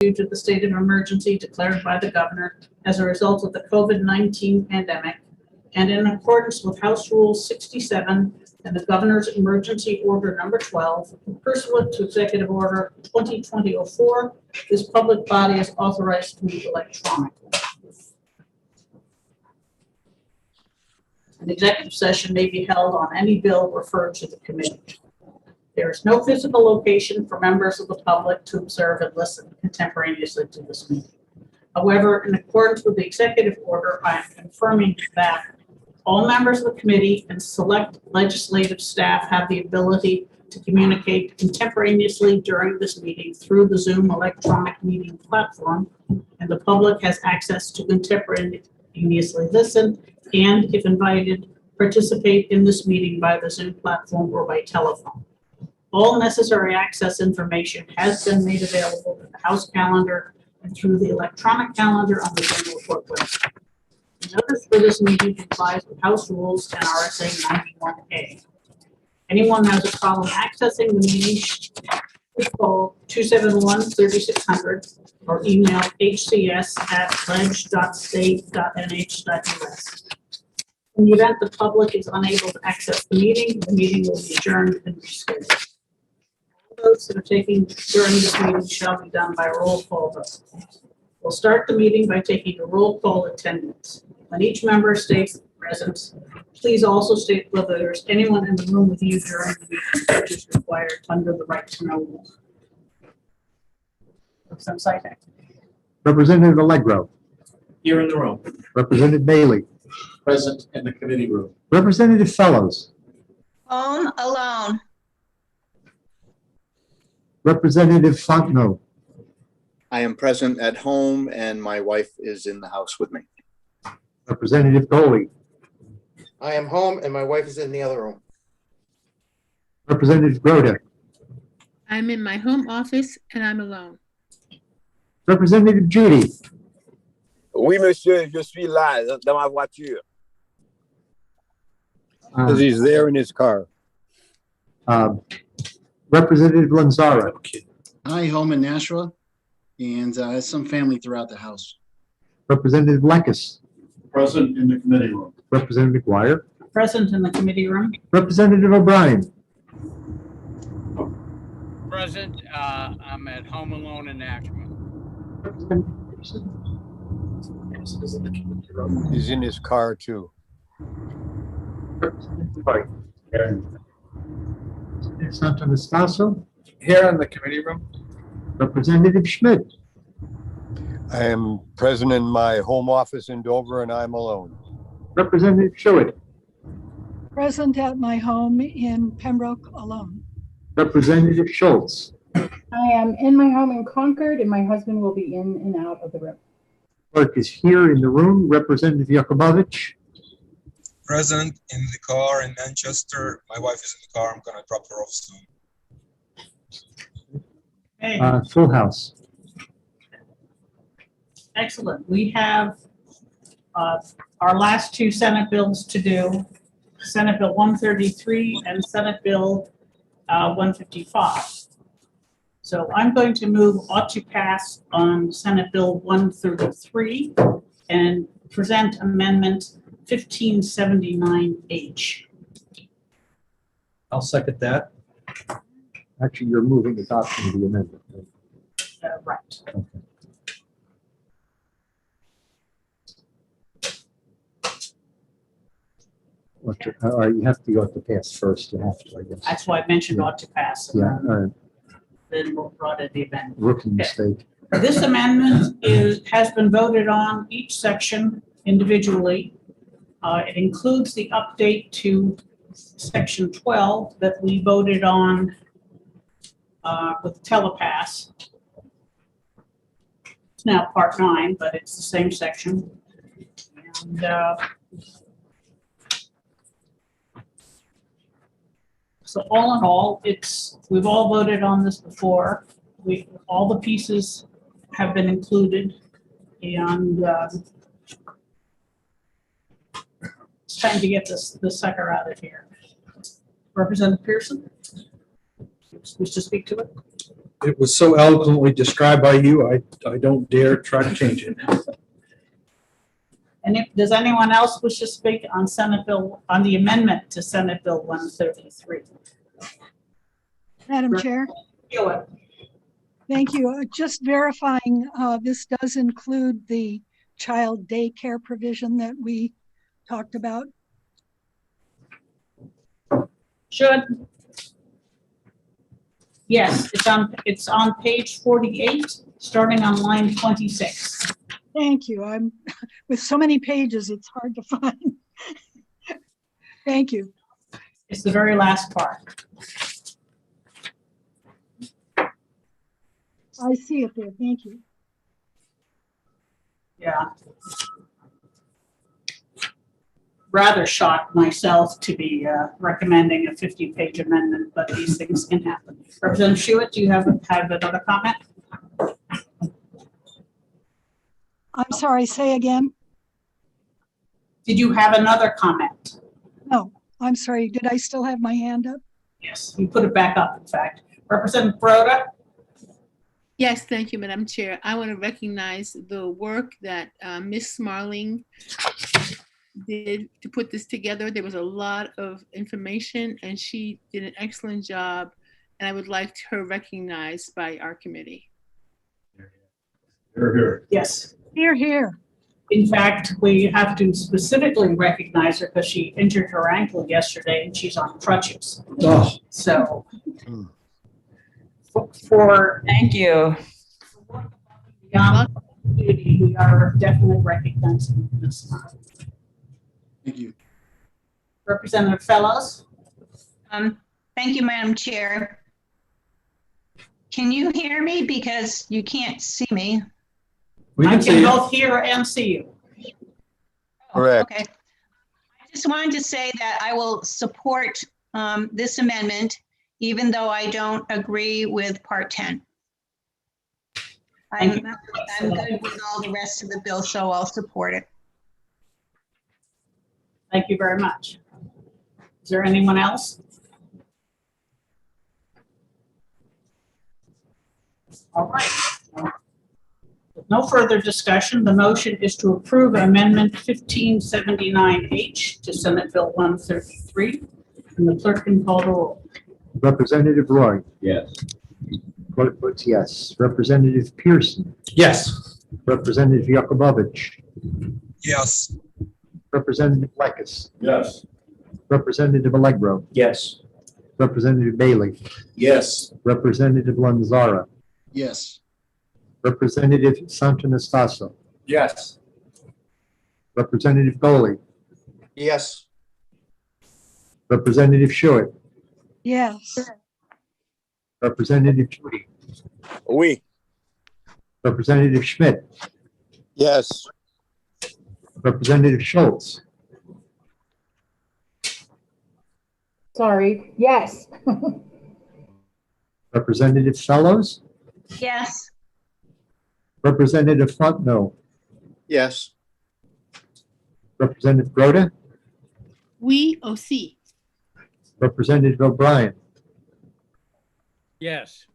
due to the state of emergency declared by the governor as a result of the COVID-19 pandemic, and in accordance with House Rule 67 and the Governor's Emergency Order Number 12, pursuant to Executive Order 2020-04, this public body is authorized to meet electronically. An executive session may be held on any bill referred to the committee. There is no physical location for members of the public to observe and listen contemporaneously to this meeting. However, in accordance with the executive order, I am confirming that all members of the committee and select legislative staff have the ability to communicate contemporaneously during this meeting through the Zoom electronic meeting platform, and the public has access to contemporaneously listen and, if invited, participate in this meeting by the Zoom platform or by telephone. All necessary access information has been made available in the House calendar and through the electronic calendar on the Zoom report website. The notice for this meeting complies with House rules and RSA 91A. Anyone has a problem accessing the meeting, please call 271-3600 or email hcs@ledge.state.nh.us. In the event the public is unable to access the meeting will be adjourned and rescheduled. Votes that are taken during this meeting shall be done by roll call vote. We'll start the meeting by taking a roll call attendance. When each member states present, please also state whether there's anyone in the room with you during the meeting, which is required under the right to know rule. Representative Allegro. Here in the room. Representative Bailey. Present in the committee room. Representative Fellows. Home alone. Representative Fontenot. I am present at home and my wife is in the house with me. Representative Goley. I am home and my wife is in the other room. Representative Groda. I'm in my home office and I'm alone. Representative Judy. Oui, monsieur, je suis là, dans ma voiture. He's there in his car. Representative Lanzara. Hi, home in Nashua, and some family throughout the house. Representative Lekis. Present in the committee room. Representative McGuire. Present in the committee room. Representative O'Brien. Present. I'm at home alone in Nashua. He's in his car too. Representative Santonastaso. Here in the committee room. Representative Schmidt. I am present in my home office in Dover and I'm alone. Representative Schuett. Present at my home in Pembroke alone. Representative Schultz. I am in my home in Concord and my husband will be in and out of the room. Clerk is here in the room. Representative Yakubovich. Present in the car in Manchester. My wife is in the car. I'm going to drop her off soon. Hey. Full house. Excellent. We have our last two Senate bills to do, Senate Bill 133 and Senate Bill 155. So I'm going to move ought to pass on Senate Bill 133 and present amendment 1579H. I'll second that. Actually, you're moving adoption of the amendment. Right. Okay. You have to go to pass first. You have to, I guess. That's why I mentioned ought to pass. Yeah, all right. Then we'll brought in the amendment. Rookie mistake. This amendment has been voted on each section individually. It includes the update to section 12 that we voted on with telepass. It's now part 9, but it's the same section. And so all in all, we've all voted on this before. All the pieces have been included, and it's time to get this sucker out of here. Representative Pearson, wish to speak to it? It was so eloquently described by you, I don't dare try to change it. And does anyone else wish to speak on Senate Bill, on the amendment to Senate Bill 133? Madam Chair, Hewitt. thank you. Just verifying, this does include the child daycare provision that we talked about. Should. Yes, it's on page 48, starting on line 26. Thank you. I'm with so many pages, it's hard to find. Thank you. It's the very last part. I see it there. Thank you. Yeah. Rather shocked myself to be recommending a 50-page amendment, but these things can happen. Representative Hewitt, do you have another comment? I'm sorry, say again. Did you have another comment? No, I'm sorry. Did I still have my hand up? Yes, you put it back up, in fact. Representative Broda? Yes, thank you, Madam Chair. I want to recognize the work that Ms. Smarling did to put this together. There was a lot of information and she did an excellent job, and I would like her recognized by our committee. Yes. Here, here. In fact, we have to specifically recognize her because she injured her ankle yesterday and she's on crutches. Oh. So for Thank you. young community, we are definitely recognizing this. Thank you. Representative Fellows? Thank you, Madam Chair. Can you hear me? Because you can't see me. We I can see can you. both hear and see you. Correct. Okay. I just wanted to say that I will support this amendment, even though I don't agree with part 10. I'm good with all the rest of the bill, so I'll support it. Thank you very much. Is there anyone else? All right. With no further discussion, the motion is to approve Amendment 1579H to Senate Bill 133. And the clerk can call the roll. Representative Roy, Yes. clerk votes yes. Representative Pearson, Yes. Representative Yakubovich, Yes. Representative Lekis, Yes. Representative Allegro, Yes. Representative Bailey, Yes. Representative Lanzara, Yes. Representative Santonastaso, Yes. Representative Goley, Yes. Representative Schuett, Yes. Representative Judy, Oui. Representative Schmidt, Yes. Representative Schultz, Sorry, yes. Representative Fellows, Yes. Representative Fontenot, Yes. Representative Broda, We aussi. Representative O'Brien, Yes.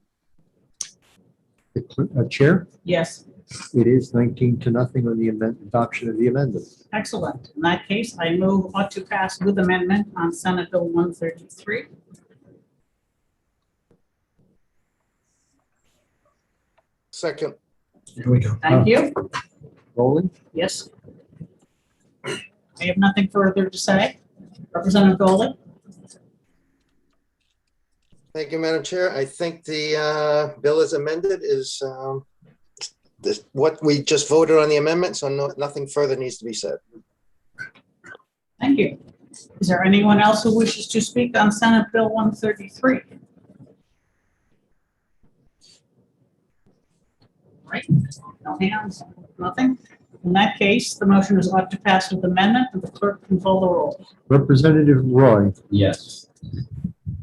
the chair. Yes, It is 19-0 on the adoption of the amendment. excellent. In that case, I move ought to pass with amendment on Senate Bill 133. Second. Here we go. Thank you. Rolling. Yes. I have nothing further to say. Representative Golden? Thank you, Madam Chair. I think the bill as amended is what we just voted on the amendment, so nothing further needs to be said. Thank you. Is there anyone else who wishes to speak on Senate Bill 133? Right, no hands, nothing. In that case, the motion is ought to pass with amendment, and the clerk can call the roll. Representative Roy, Yes.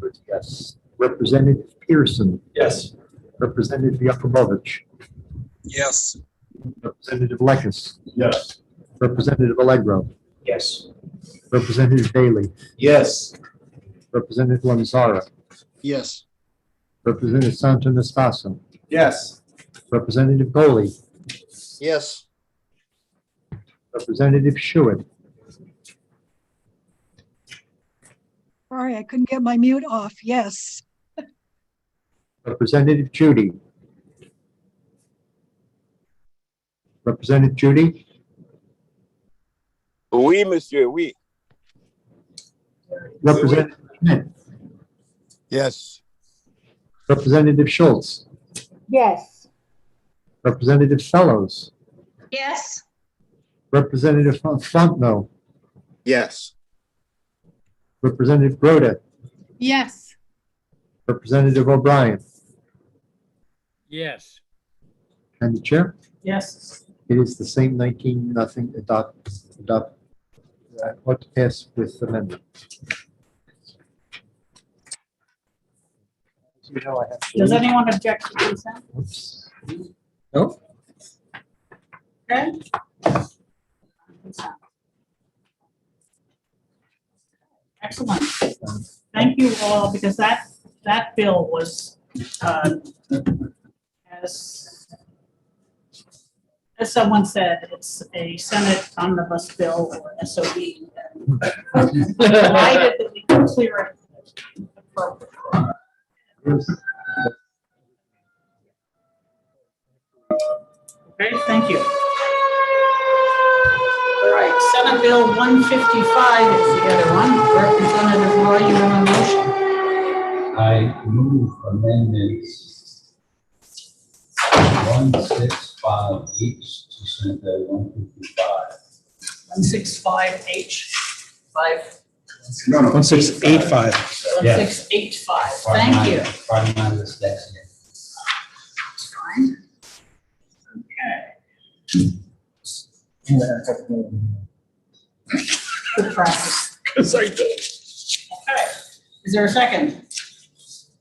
votes yes. Representative Pearson, Yes. Representative Yakubovich, Yes. Representative Lekis, Yes. Representative Allegro, Yes. Representative Bailey, Yes. Representative Lanzara, Yes. Representative Santo Nascaso, Yes. Representative Goley, Yes. Representative Schuett, Sorry, I couldn't get my mute off. Yes. Representative Judy. Representative Judy, Oui, monsieur, oui. Representative Schmidt, Yes. Representative Schultz, Yes. Representative Fellows, Yes. Representative Fontenot, Yes. Representative Groda, Yes. Representative O'Brien, Yes. and the chair. Yes. It is the same 19-0 adopt, ought to pass with amendment. You know, I have to Does leave. anyone object to consent? Oops. No? Okay. Consent. Excellent. Thank you all, because that bill was, as someone said, it's a Senate omnibus bill or SOB. Provided that we can clear it appropriately. Okay, thank you. All right, Senate Bill 155 is the other one. Representative Roy, you have a motion? I move amendments 165H to Senate Bill 155. 165H, 5. No, 1685. 1685, thank you. Pardon my dyslexia. That's fine. Okay. Good practice. Because I do. Okay, is there a second?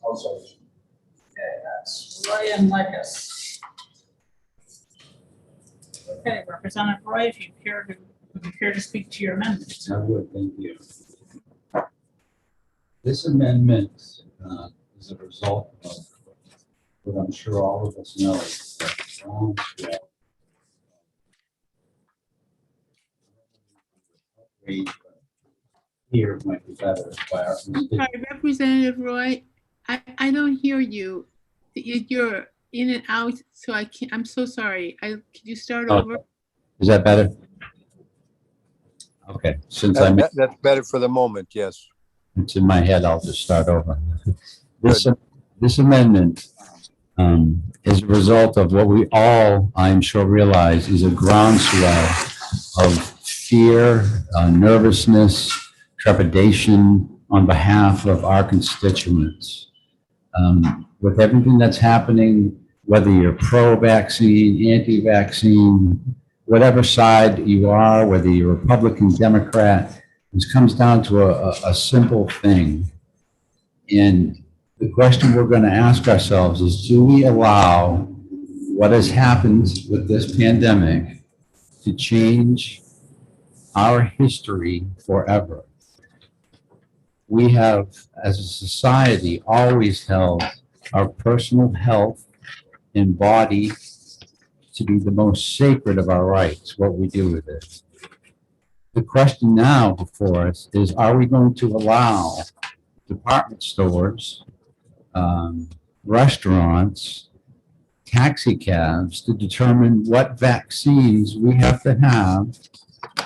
Also. Okay, that's Roy and Lycus. Okay, Representative Roy, if you care to speak to your amendment. I would, thank you. This amendment is a result of what I'm sure all of us know. That here might be better by our Sorry, Representative Roy, I don't hear you. You're in and out, so I can't, I'm so sorry. Could you start over? Is that better? Okay, since I'm That's better for the moment, yes. it's in my head, I'll just start over. This amendment is a result of what we all, I'm sure, realize is a groundswell of fear, nervousness, trepidation on behalf of our constituents. With everything that's happening, whether you're pro-vaccine, anti-vaccine, whatever side you are, whether you're Republican, Democrat, this comes down to a simple thing. And the question we're going to ask ourselves is, do we allow what has happened with this pandemic to change our history forever? We have, as a society, always held our personal health and body to be the most sacred of our rights, what we do with it. The question now before us is, are we going to allow department stores, restaurants, taxi cabs to determine what vaccines we have to have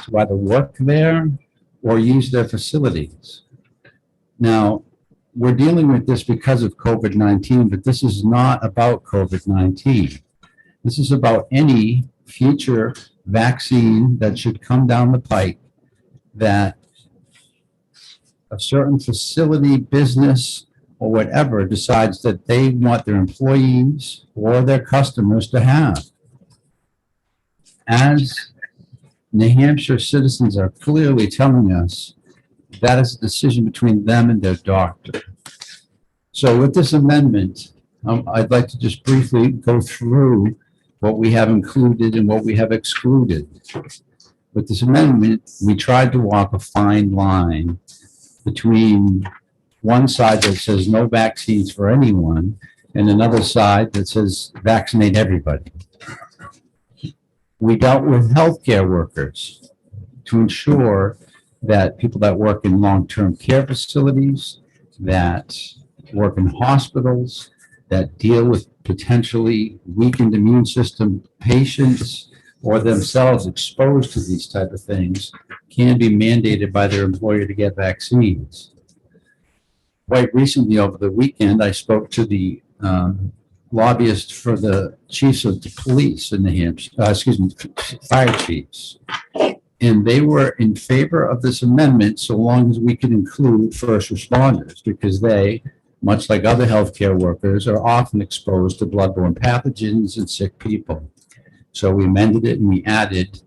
to either work there or use their facilities? Now, we're dealing with this because of COVID-19, but this is not about COVID-19. This is about any future vaccine that should come down the pike that a certain facility, business, or whatever decides that they want their employees or their customers to have. As New Hampshire citizens are clearly telling us, that is a decision between them and their doctor. So with this amendment, I'd like to just briefly go through what we have included and what we have excluded. With this amendment, we tried to walk a fine line between one side that says no vaccines for anyone, and another side that says vaccinate everybody. We dealt with healthcare workers to ensure that people that work in long-term care facilities, that work in hospitals, that deal with potentially weakened immune system patients or themselves exposed to these type of things can be mandated by their employer to get vaccines. Quite recently, over the weekend, I spoke to the lobbyist for the chiefs of the police in New Hampshire, fire chiefs. And they were in favor of this amendment so long as we could include first responders, because they, much like other healthcare workers, are often exposed to bloodborne pathogens and sick people. So we amended it and we added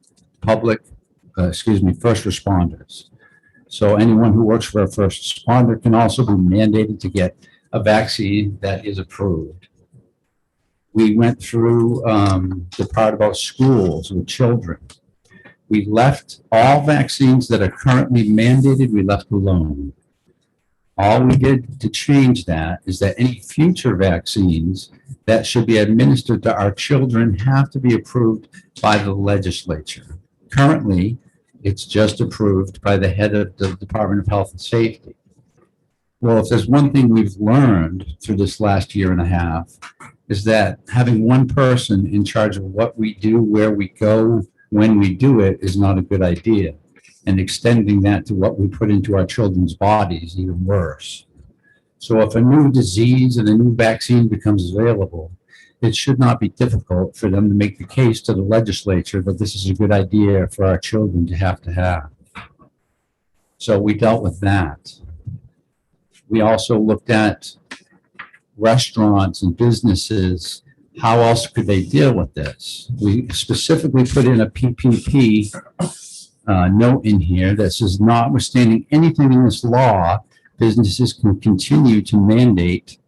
first responders. So anyone who works for a first responder can also be mandated to get a vaccine that is approved. We went through the part about schools with children. We left all vaccines that are currently mandated, we left alone. All we did to change that is that any future vaccines that should be administered to our children have to be approved by the legislature. Currently, it's just approved by the head of the Department of Health and Safety. Well, if there's one thing we've learned through this last year and a half, is that having one person in charge of what we do, where we go, when we do it is not a good idea. And extending that to what we put into our children's bodies is even worse. So if a new disease and a new vaccine becomes available, it should not be difficult for them to make the case to the legislature that this is a good idea for our children to have. So we dealt with that. We also looked at restaurants and businesses. How else could they deal with this? We specifically put in a PPP note in here that says, notwithstanding anything in this law, businesses can continue to mandate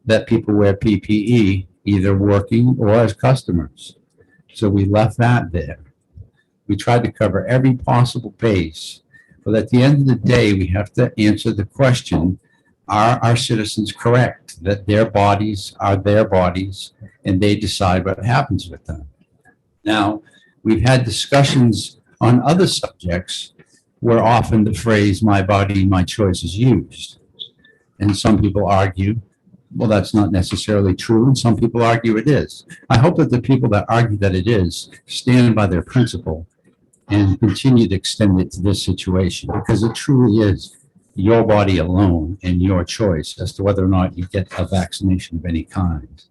that people wear PPE, either working or as customers. So we left that there. We tried to cover every possible base, but at the end of the day, we have to answer the question, are our citizens correct that their bodies are their bodies and they decide what happens with them? Now, we've had discussions on other subjects where often the phrase, my body, my choice is used. And some people argue, well, that's not necessarily true. And some people argue it is. I hope that the people that argue that it is stand by their principle and continue to extend it to this situation, because it truly is your body alone and your choice as to whether or not you get a vaccination of any kind.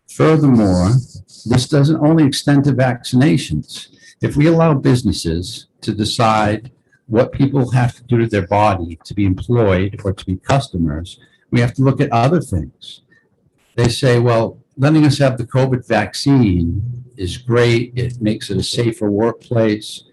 Furthermore, this doesn't only extend to vaccinations. If we allow businesses to decide what people have to do to their body to be employed or to be customers, we have to look at other things. They say, well, letting us have the COVID vaccine is great. It makes it a safer workplace.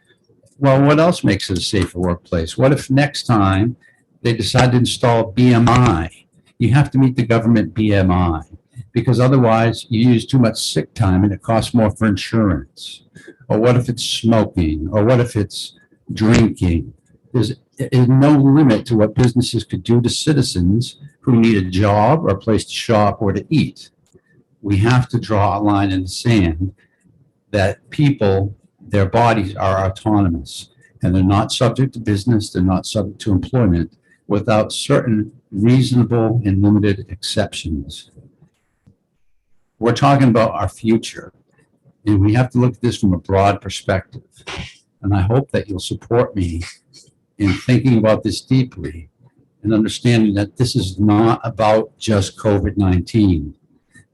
Well, what else makes it a safer workplace? What if next time they decide to install BMI? You have to meet the government BMI, because otherwise you use too much sick time and it costs more for insurance. Or what if it's smoking? Or what if it's drinking? There's no limit to what businesses could do to citizens who need a job or a place to shop or to eat. We have to draw a line in the sand that people, their bodies are autonomous and they're not subject to business, they're not subject to employment without certain reasonable and limited exceptions. We're talking about our future, and we have to look at this from a broad perspective. And I hope that you'll support me in thinking about this deeply and understanding that this is not about just COVID-19,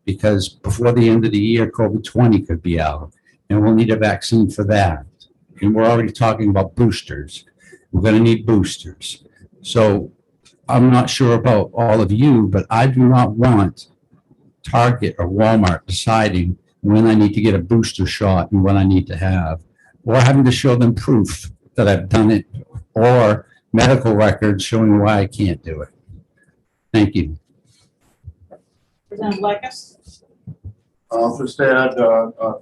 because before the end of the year, COVID-20 could be out, and we'll need a vaccine for that. And we're already talking about boosters. We're going to need boosters. So I'm not sure about all of you, but I do not want Target or Walmart deciding when I need to get a booster shot and what I need to have, or having to show them proof that I've done it, or medical records showing why I can't do it. Thank you. Representative Lekes? I'll just add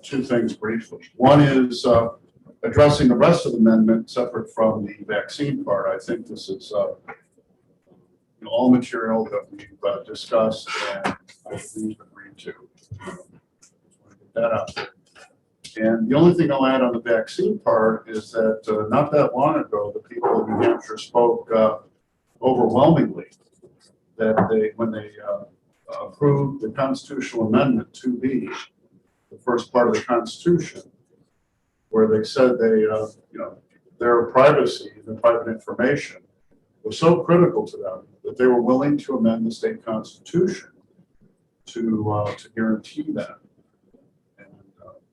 two things briefly. One is addressing the rest of the amendment separate from the vaccine part. I think this is all material that we've discussed and I believe agreed to. Get that out there. And the only thing I'll add on the vaccine part is that not that long ago, the people of New Hampshire spoke overwhelmingly that when they approved the constitutional amendment 2B, the first part of the Constitution, where they said their privacy, their private information was so critical to them that they were willing to amend the state constitution to guarantee that.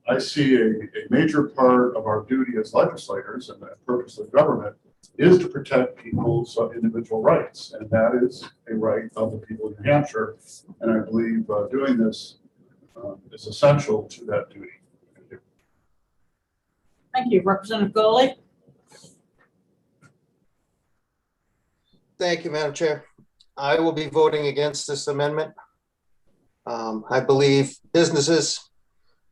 I see a major part of our duty as legislators and the purpose of government is to protect people's individual rights. And that is a right of the people of New Hampshire. And I believe doing this is essential to that duty. Thank you. Thank you. Representative Goley? Thank you, Madam Chair. I will be voting against this amendment. I believe businesses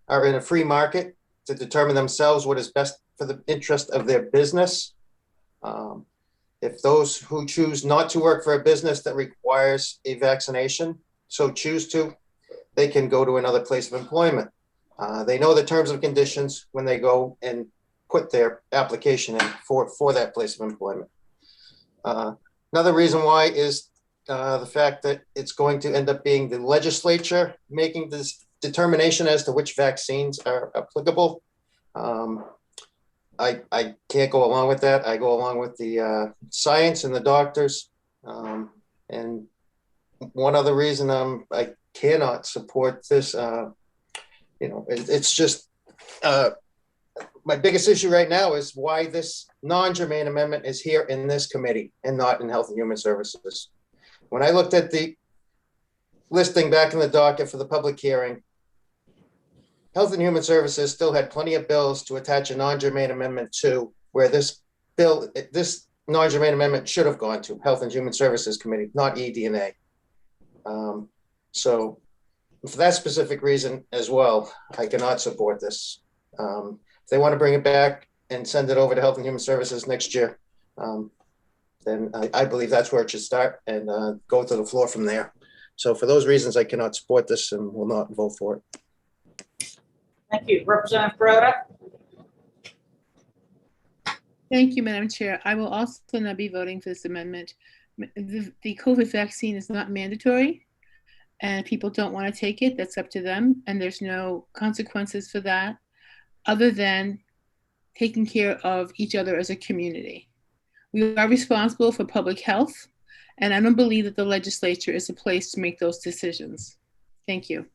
are in a free market to determine themselves what is best for the interest of their business. If those who choose not to work for a business that requires a vaccination so choose to, they can go to another place of employment. They know the terms and conditions when they go and put their application in for that place of employment. Another reason why is the fact that it's going to end up being the legislature making this determination as to which vaccines are applicable. I can't go along with that. I go along with the science and the doctors. And one other reason I cannot support this, it's just my biggest issue right now is why this non-germane amendment is here in this committee and not in Health and Human Services. When I looked at the listing back in the docket for the public hearing, Health and Human Services still had plenty of bills to attach a non-germane amendment to, where this non-germane amendment should have gone to Health and Human Services Committee, not ED&A. So for that specific reason as well, I cannot support this. If they want to bring it back and send it over to Health and Human Services next year, then I believe that's where it should start and go to the floor from there. So for those reasons, I cannot support this and will not vote for it. Thank you. Representative Baroda? Thank you, Madam Chair. I will also not be voting for this amendment. The COVID vaccine is not mandatory, and people don't want to take it. That's up to them, and there's no consequences for that other than taking care of each other as a community. We are responsible for public health, and I don't believe that the legislature is a place to make those decisions. Thank you.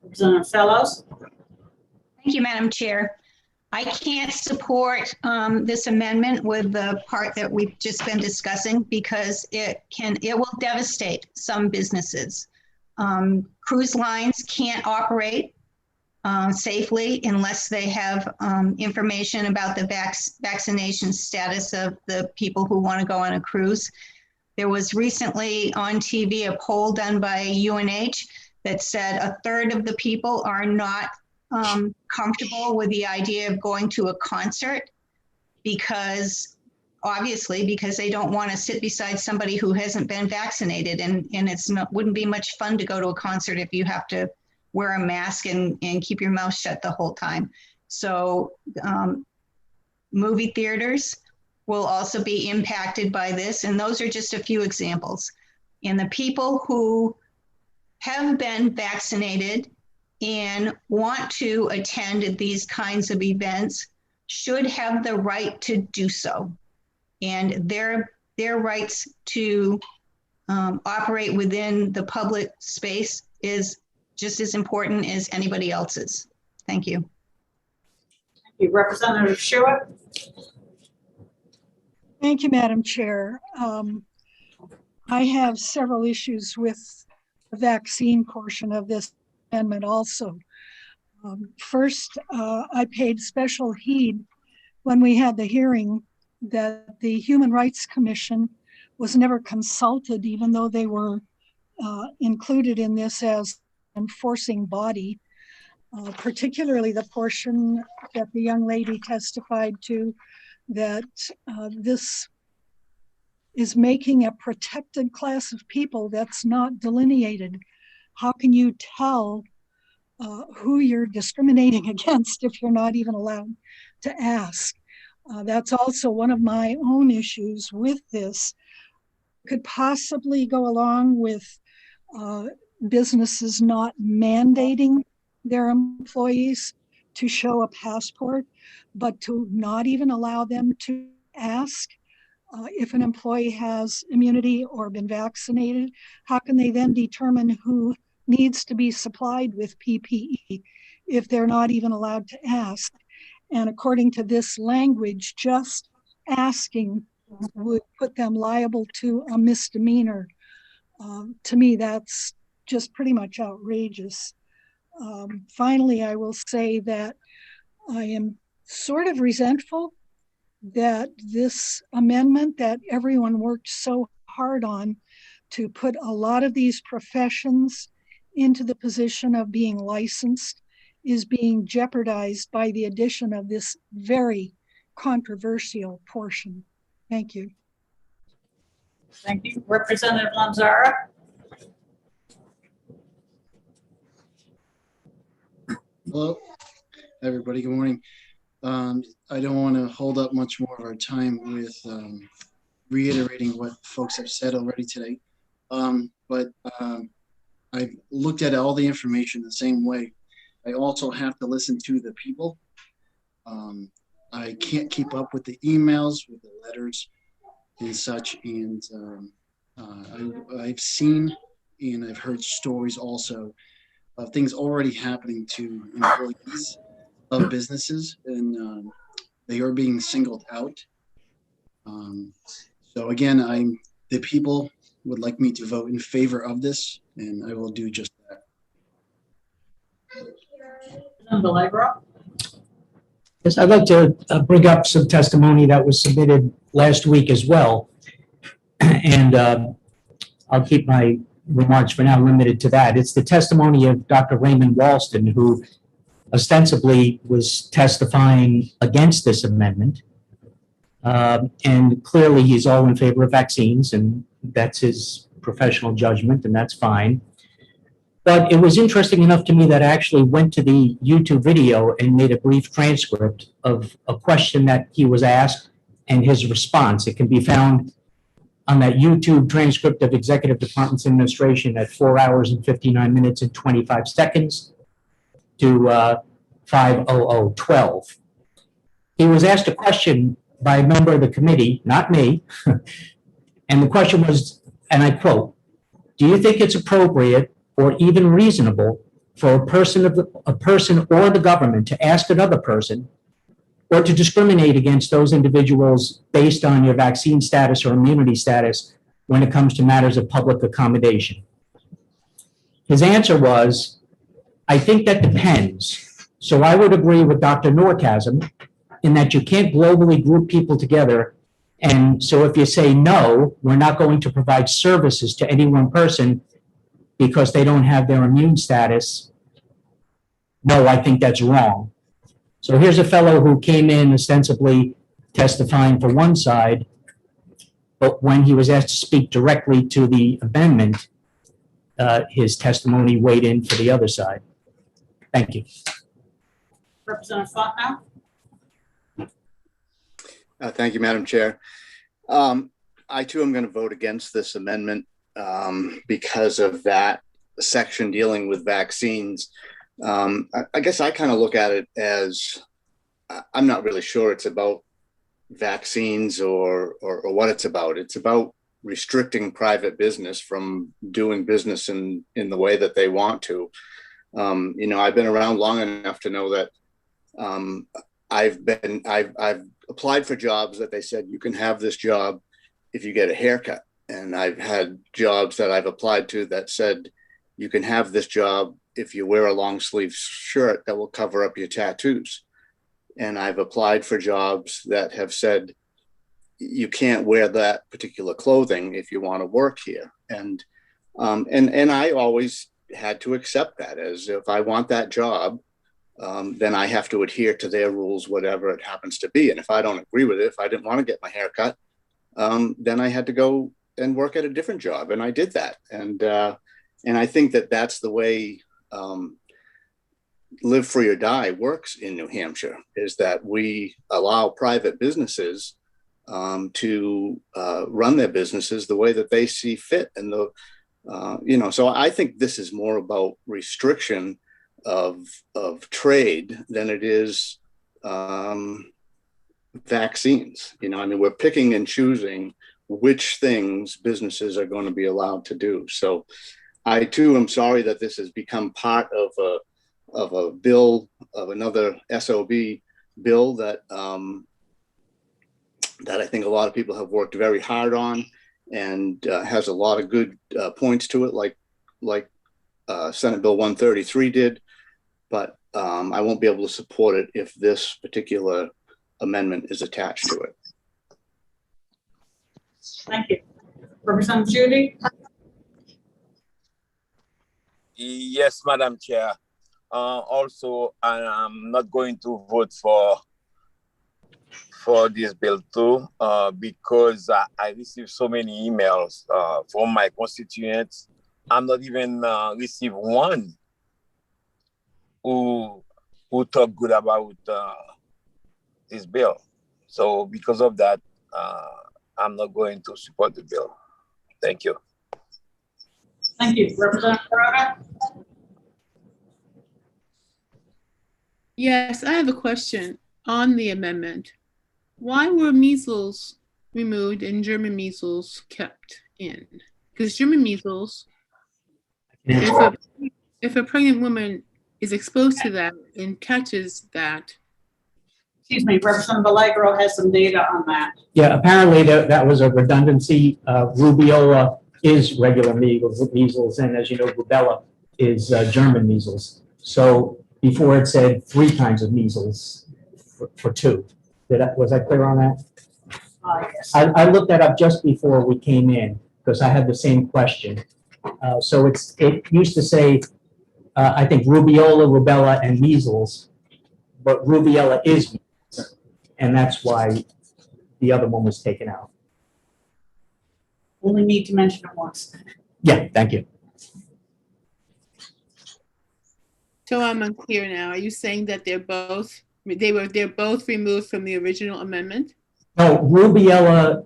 Representative Fellows? Thank you, Madam Chair. I can't support this amendment with the part that we've just been discussing because it will devastate some businesses. Cruise lines can't operate safely unless they have information about the vaccination status of the people who want to go on a cruise. There was recently on TV a poll done by UNH that said 1/3 of the people are not comfortable with the idea of going to a concert because they don't want to sit beside somebody who hasn't been vaccinated, and wouldn't be much fun to go to a concert if you have to wear a mask and keep your mouth shut the whole time. So movie theaters will also be impacted by this, and those are just a few examples. And the people who have been vaccinated and want to attend these kinds of events should have the right to do so. And their rights to operate within the public space is just as important as anybody else's. Thank you. Thank you. Representative Schuett? Thank you, Madam Chair. I have several issues with the vaccine portion of this amendment also. First, I paid special heed when we had the hearing that the Human Rights Commission was never consulted, even though they were included in this as enforcing body, particularly the portion that the young lady testified to, that this is making a protected class of people that's not delineated. How can you tell who you're discriminating against if you're not even allowed to ask? That's also one of my own issues with this. Could possibly go along with businesses not mandating their employees to show a passport, but to not even allow them to ask if an employee has immunity or been vaccinated. How can they then determine who needs to be supplied with PPE if they're not even allowed to ask? And according to this language, just asking would put them liable to a misdemeanor. To me, that's just pretty much outrageous. Finally, I will say that I am sort of resentful that this amendment that everyone worked so hard on to put a lot of these professions into the position of being licensed is being jeopardized by the addition of this very controversial portion. Thank you. Thank you. Representative Lanzara. Hello, everybody. Good morning. I don't want to hold up much more of our time with reiterating what folks have said already today. But I've looked at all the information the same way. I also have to listen to the people. I can't keep up with the emails, with the letters and such. And I've seen and I've heard stories also of things already happening to employees of businesses, and they are being singled out. So again, the people would like me to vote in favor of this, and I will do just that. Yes, I'd like to bring up some testimony that was submitted last week as well. And I'll keep my remarks for now limited to that. It's the testimony of Dr. Raymond Walston, who ostensibly was testifying against this amendment. And clearly he's all in favor of vaccines, and that's his professional judgment, and that's fine. But it was interesting enough to me that I actually went to the YouTube video and made a brief transcript of a question that he was asked and his response. It can be found on that YouTube transcript of Executive Department's Administration at 4 hours and 59 minutes and 25 seconds to 5:00:12. He was asked a question by a member of the committee, not me, and the question was, and I quote, "Do you think it's appropriate or even reasonable for a person or the government to ask another person or to discriminate against those individuals based on your vaccine status or immunity status when it comes to matters of public accommodation?" His answer was, "I think that depends." So I would agree with Dr. Norchasm in that you can't globally group people together. And so if you say, no, we're not going to provide services to any one person because they don't have their immune status, no, I think that's wrong. So here's a fellow who came in ostensibly testifying for one side, but when he was asked to speak directly to the amendment, his testimony weighed in for the other side. Thank you. Representative Fontenot. Thank you, Madam Chair. I too am going to vote against this amendment because of that section dealing with vaccines. I guess I kind of look at it as I'm not really sure it's about vaccines or what it's about. It's about restricting private business from doing business in the way that they want to. I've been around long enough to know that I've applied for jobs that they said you can have this job if you get a haircut. And I've had jobs that I've applied to that said you can have this job if you wear a long sleeve shirt that will cover up your tattoos. And I've applied for jobs that have said you can't wear that particular clothing if you want to work here. And I always had to accept that as if I want that job, then I have to adhere to their rules, whatever it happens to be. And if I don't agree with it, if I didn't want to get my hair cut, then I had to go and work at a different job, and I did that. And I think that that's the way Live Free or Die works in New Hampshire, is that we allow private businesses to run their businesses the way that they see fit. And so I think this is more about restriction of trade than it is vaccines. I mean, we're picking and choosing which things businesses are going to be allowed to do. So I too am sorry that this has become part of a bill, of another SOB bill that I think a lot of people have worked very hard on, and has a lot of good points to it, like Senate Bill 133 did. But I won't be able to support it if this particular amendment is attached to it. Thank you. Representative Judy? Yes, Madam Chair. Also, I'm not going to vote for this bill too, because I received so many emails from my constituents. I'm not even received one who talk good about this bill. So because of that, I'm not going to support the bill. Thank you. Thank you. Representative Carrera? Yes, I have a question on the amendment. Why were measles removed and German measles kept in? Because German measles, if a pregnant woman is exposed to that and catches that. Excuse me, Representative Allegro has some data on that. Yeah, apparently that was a redundancy. Rubiola is regular measles, and as you know, rubella is German measles. So before it said 3 kinds of measles for 2. Was I clear on that? Yes. I looked that up just before we came in because I had the same question. So it used to say, I think rubiola, rubella, and measles, but rubiola is measles, and that's why the other one was taken out. Only need to mention it once. Yeah, thank you. So I'm unclear now. Are you saying that they're both removed from the original amendment? No, rubiola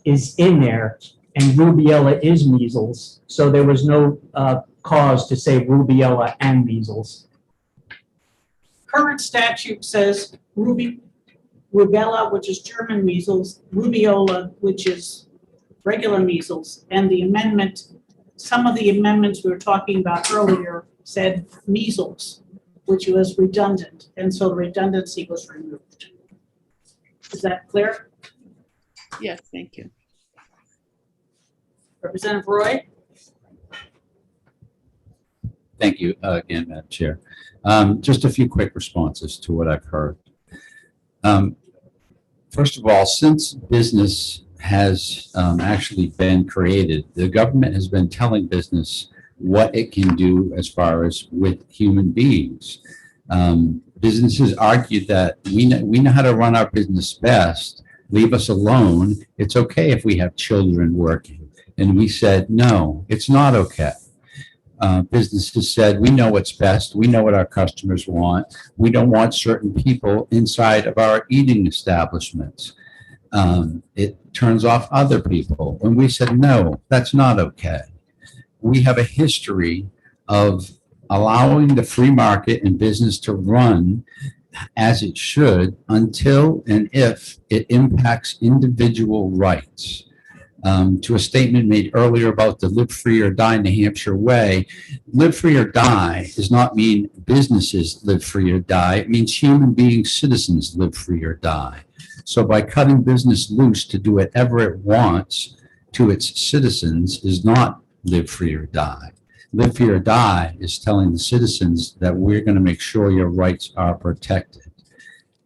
is in there, and rubiola is measles, so there was no cause to say rubiola and measles. Current statute says rubella, which is German measles, rubiola, which is regular measles, and the amendment, some of the amendments we were talking about earlier said measles, which was redundant, and so the redundancy was removed. Is that clear? Yes, thank you. Representative Roy? Thank you again, Madam Chair. Just a few quick responses to what I've heard. First of all, since business has actually been created, the government has been telling business what it can do as far as with human beings. Businesses argued that we know how to run our business best. Leave us alone. It's okay if we have children working. And we said, no, it's not okay. Businesses said, we know what's best. We know what our customers want. We don't want certain people inside of our eating establishments. It turns off other people. And we said, no, that's not okay. We have a history of allowing the free market and business to run as it should until and if it impacts individual rights. To a statement made earlier about the Live Free or Die New Hampshire way, Live Free or Die does not mean businesses live free or die. It means human beings, citizens live free or die. So by cutting business loose to do whatever it wants to its citizens is not live free or die. Live free or die is telling the citizens that we're going to make sure your rights are protected.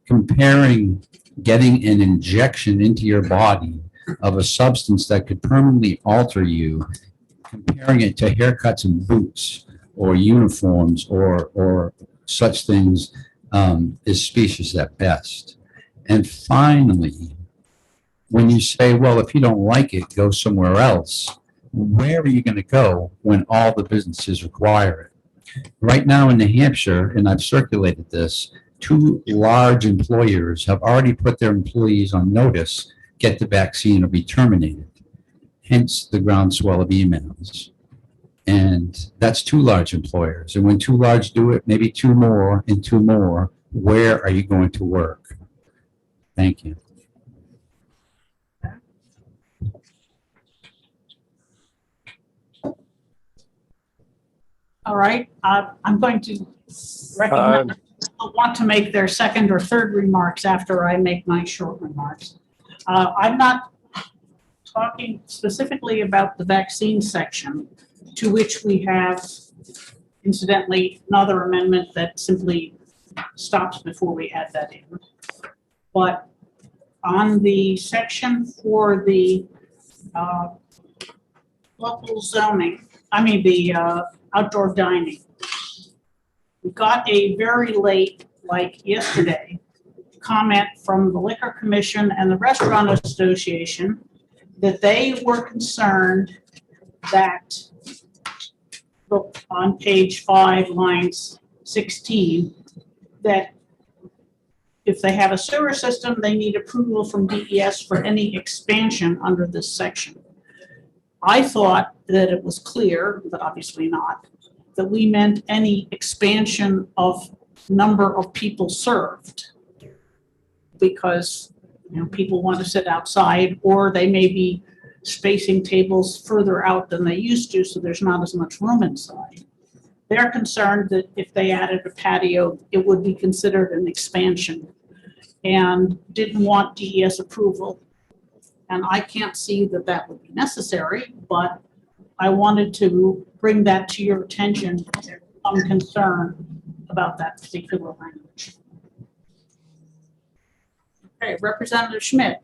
Comparing getting an injection into your body of a substance that could permanently alter you, comparing it to haircuts and boots or uniforms or such things is specious at best. And finally, when you say, well, if you don't like it, go somewhere else, where are you going to go when all the businesses require it? Right now in New Hampshire, and I've circulated this, 2 large employers have already put their employees on notice, get the vaccine or be terminated. Hence the groundswell of emails. And that's 2 large employers. And when 2 large do it, maybe 2 more and 2 more, where are you going to work? Thank you. All right, I'm going to recognize people want to make their second or third remarks after I make my short remarks. I'm not talking specifically about the vaccine section, to which we have incidentally another amendment that simply stops before we add that in. But on the section for the local zoning, the outdoor dining, we got a very late, like yesterday, comment from the Liquor Commission and the Restaurant Association that they were concerned that, look on page 5, lines 16, that if they have a sewer system, they need approval from DES for any expansion under this section. I thought that it was clear, but obviously not, that we meant any expansion of number of people served. Because people want to sit outside, or they may be spacing tables further out than they used to, so there's not as much room inside. They're concerned that if they added a patio, it would be considered an expansion, and didn't want DES approval. And I can't see that that would be necessary, but I wanted to bring that to your attention. There's some concern about that particular language. Okay, Representative Schmidt.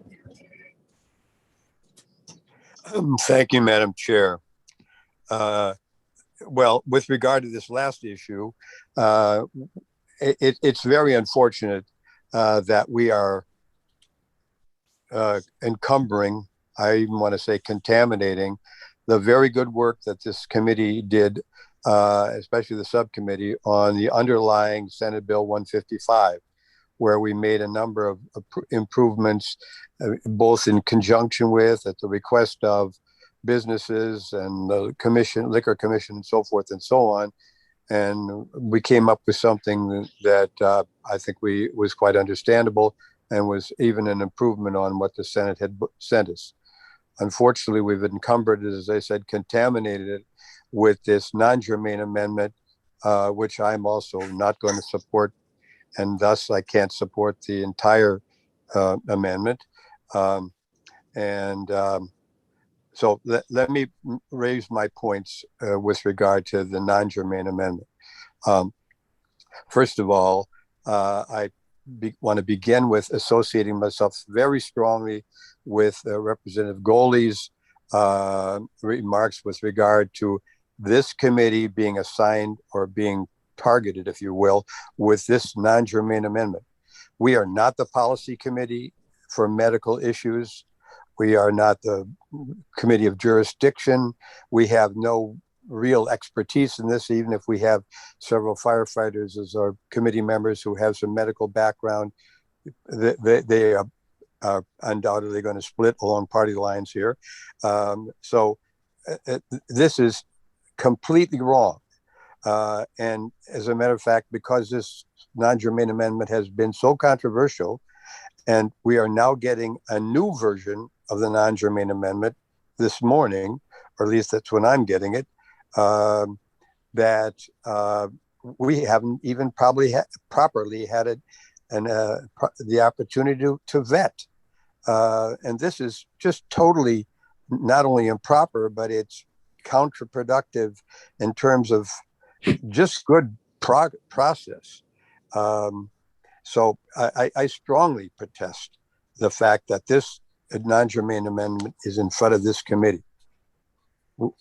Thank you, Madam Chair. Well, with regard to this last issue, it's very unfortunate that we are encumbering, I even want to say contaminating, the very good work that this committee did, especially the subcommittee, on the underlying Senate Bill 155, where we made a number of improvements, both in conjunction with, at the request of businesses and the commission, liquor commission, and so forth and so on. And we came up with something that I think was quite understandable and was even an improvement on what the Senate had sent us. Unfortunately, we've encumbered it, as I said, contaminated it with this non-germane amendment, which I'm also not going to support, and thus I can't support the entire amendment. So let me raise my points with regard to the non-germane amendment. First of all, I want to begin with associating myself very strongly with Representative Goley's remarks with regard to this committee being assigned or being targeted, if you will, with this non-germane amendment. We are not the policy committee for medical issues. We are not the committee of jurisdiction. We have no real expertise in this, even if we have several firefighters as our committee members who have some medical background. They are undoubtedly going to split along party lines here. So this is completely wrong. And as a matter of fact, because this non-germane amendment has been so controversial, and we are now getting a new version of the non-germane amendment this morning, or at least that's when I'm getting it, that we haven't even probably properly had it and the opportunity to vet. And this is just totally not only improper, but it's counterproductive in terms of just good process. So I strongly protest the fact that this non-germane amendment is in front of this committee.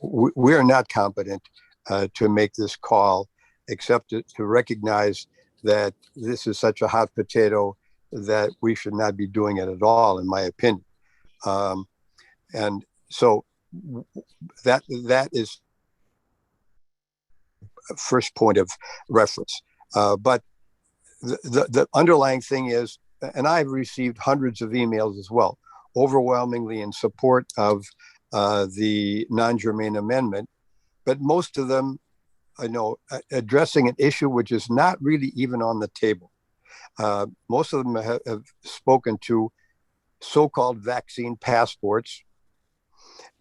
We are not competent to make this call, except to recognize that this is such a hot potato that we should not be doing it at all, in my opinion. Um, and so that is a first point of reference. But the underlying thing is, and I've received hundreds of emails as well, overwhelmingly in support of the non-germane amendment, but most of them, addressing an issue which is not really even on the table. Most of them have spoken to so-called vaccine passports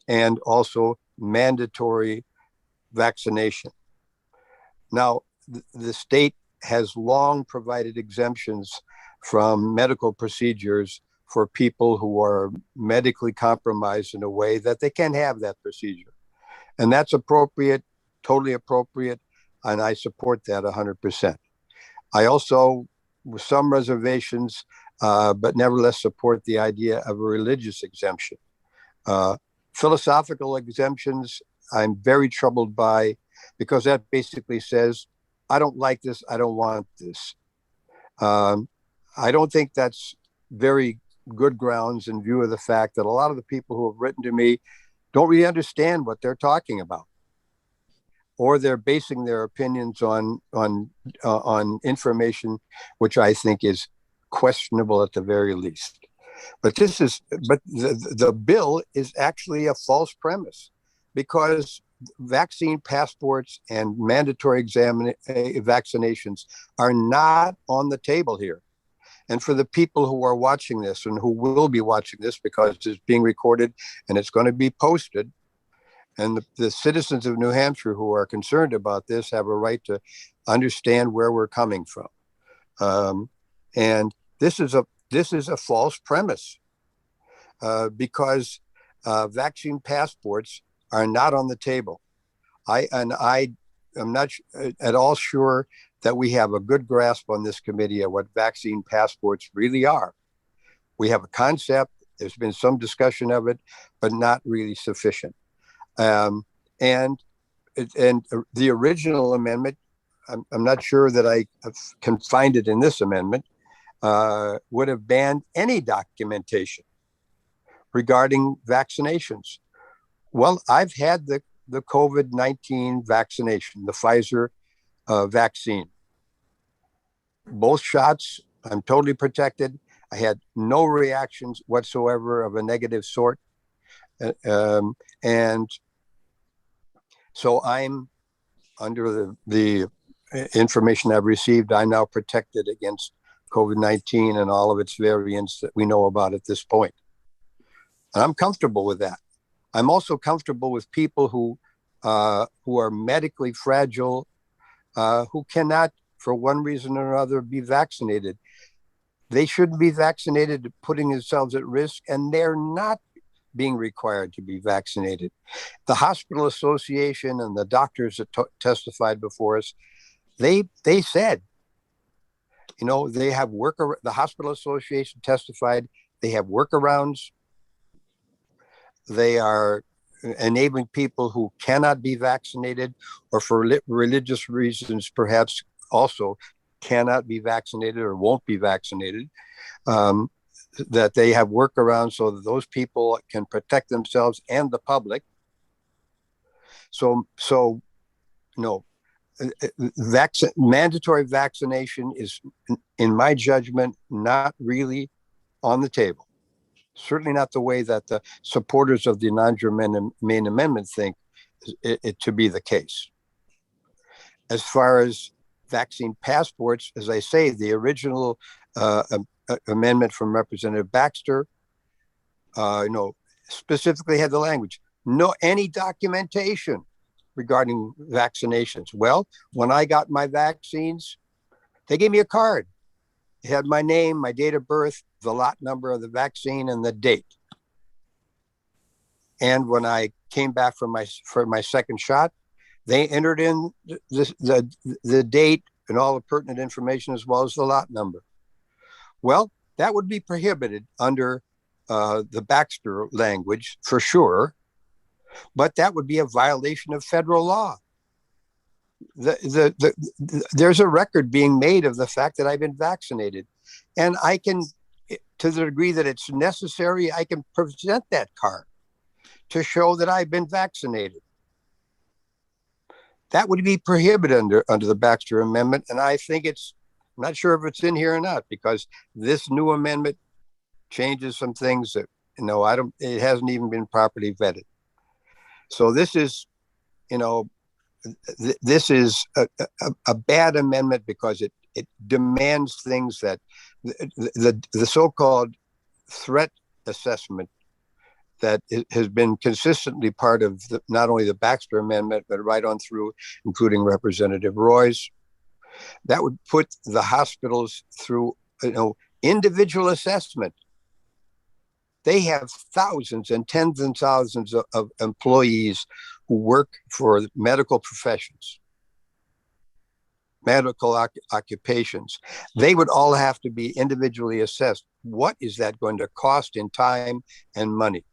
and also mandatory vaccination. Now, the state has long provided exemptions from medical procedures for people who are medically compromised in a way that they can have that procedure. And that's appropriate, totally appropriate, and I support that 100%. I also, with some reservations, but nevertheless support the idea of a religious exemption. Philosophical exemptions, I'm very troubled by, because that basically says, I don't like this, I don't want this. I don't think that's very good grounds in view of the fact that a lot of the people who have written to me don't really understand what they're talking about, or they're basing their opinions on information which I think is questionable at the very least. But the bill is actually a false premise, because vaccine passports and mandatory vaccinations are not on the table here. And for the people who are watching this and who will be watching this, because it's being recorded and it's going to be posted, and the citizens of New Hampshire who are concerned about this have a right to understand where we're coming from. And this is a false premise, because vaccine passports are not on the table. I am not at all sure that we have a good grasp on this committee of what vaccine passports really are. We have a concept. There's been some discussion of it, but not really sufficient. And the original amendment, I'm not sure that I can find it in this amendment, would have banned any documentation regarding vaccinations. Well, I've had the COVID-19 vaccination, the Pfizer vaccine. Both shots, I'm totally protected. I had no reactions whatsoever of a negative sort. And so I'm, under the information I've received, I'm now protected against COVID-19 and all of its variants that we know about at this point. And I'm comfortable with that. I'm also comfortable with people who are medically fragile, who cannot, for one reason or another, be vaccinated. They shouldn't be vaccinated, putting themselves at risk, and they're not being required to be vaccinated. The Hospital Association and the doctors that testified before us, they said, they have the Hospital Association testified, they have workarounds. They are enabling people who cannot be vaccinated, or for religious reasons, perhaps also cannot be vaccinated or won't be vaccinated, that they have workarounds so that those people can protect themselves and the public. So mandatory vaccination is, in my judgment, not really on the table. Certainly not the way that the supporters of the non-germane amendment think it to be the case. As far as vaccine passports, as I say, the original amendment from Representative Baxter, specifically had the language, any documentation regarding vaccinations. Well, when I got my vaccines, they gave me a card. It had my name, my date of birth, the lot number of the vaccine, and the date. And when I came back for my second shot, they entered in the date and all the pertinent information, as well as the lot number. Well, that would be prohibited under the Baxter language for sure, but that would be a violation of federal law. There's a record being made of the fact that I've been vaccinated, and I can to the degree that it's necessary, I can present that card to show that I've been vaccinated. That would be prohibited under the Baxter Amendment. And I think I'm not sure if it's in here or not, because this new amendment changes some things that, it hasn't even been properly vetted. So this is, this is a bad amendment because it demands things that the so-called threat assessment that has been consistently part of not only the Baxter Amendment, but right on through, including Representative Roy's, that would put the hospitals through, individual assessment. They have thousands and tens of thousands of employees who work for medical professions, medical occupations. They would all have to be individually assessed. What is that going to cost in time and money?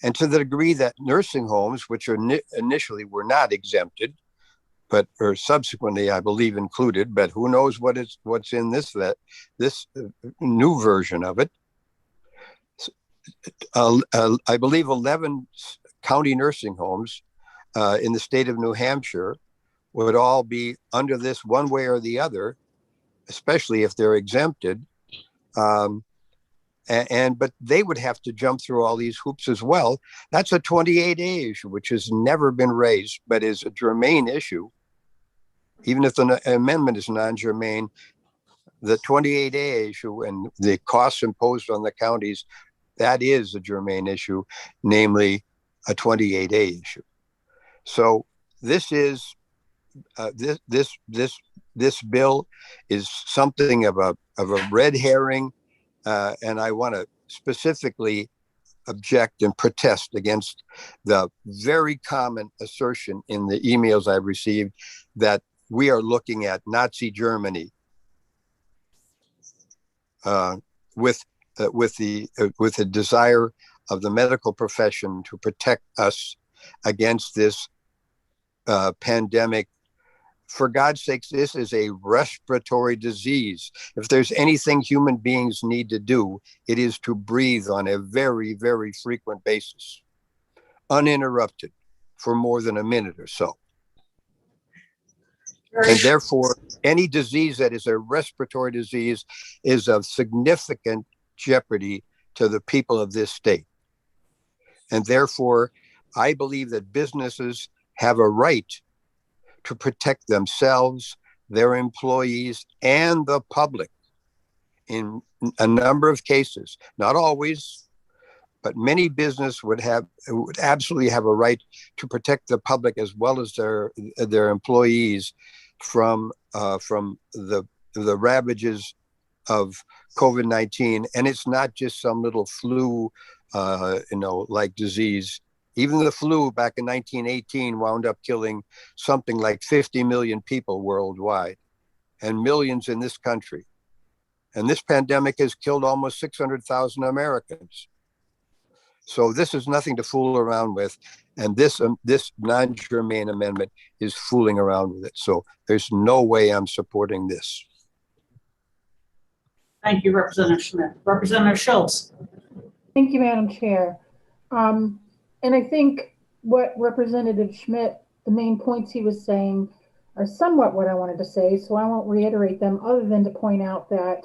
And to the degree that nursing homes, which are initially were not exempted, but are subsequently, I believe, included, but who knows what's in this new version of it. I believe 11 county nursing homes in the state of New Hampshire would all be under this one way or the other, especially if they're exempted. But they would have to jump through all these hoops as well. That's a 28A issue, which has never been raised, but is a germane issue. Even if the amendment is non-germane, the 28A issue and the costs imposed on the counties, that is a germane issue, namely a 28A issue. So this is this bill is something of a red herring. And I want to specifically object and protest against the very common assertion in the emails I've received that we are looking at Nazi Germany with the desire of the medical profession to protect us against this pandemic. For God's sakes, this is a respiratory disease. If there's anything human beings need to do, it is to breathe on a very, very frequent basis, uninterrupted for more than a minute or so. And therefore, any disease that is a respiratory disease is of significant jeopardy to the people of this state. And therefore, I believe that businesses have a right to protect themselves, their employees, and the public in a number of cases. Not always, but many businesses would absolutely have a right to protect the public as well as their employees from the ravages of COVID-19. And it's not just some little flu, like disease. Even the flu back in 1918 wound up killing something like 50 million people worldwide and millions in this country. And this pandemic has killed almost 600,000 Americans. So this is nothing to fool around with. And this non-germane amendment is fooling around with it. So there's no way I'm supporting this. Thank you, Representative Schmidt. Representative Schultz. Thank you, Madam Chair. And I think what Representative Schmidt, the main points he was saying are somewhat what I wanted to say, so I won't reiterate them other than to point out that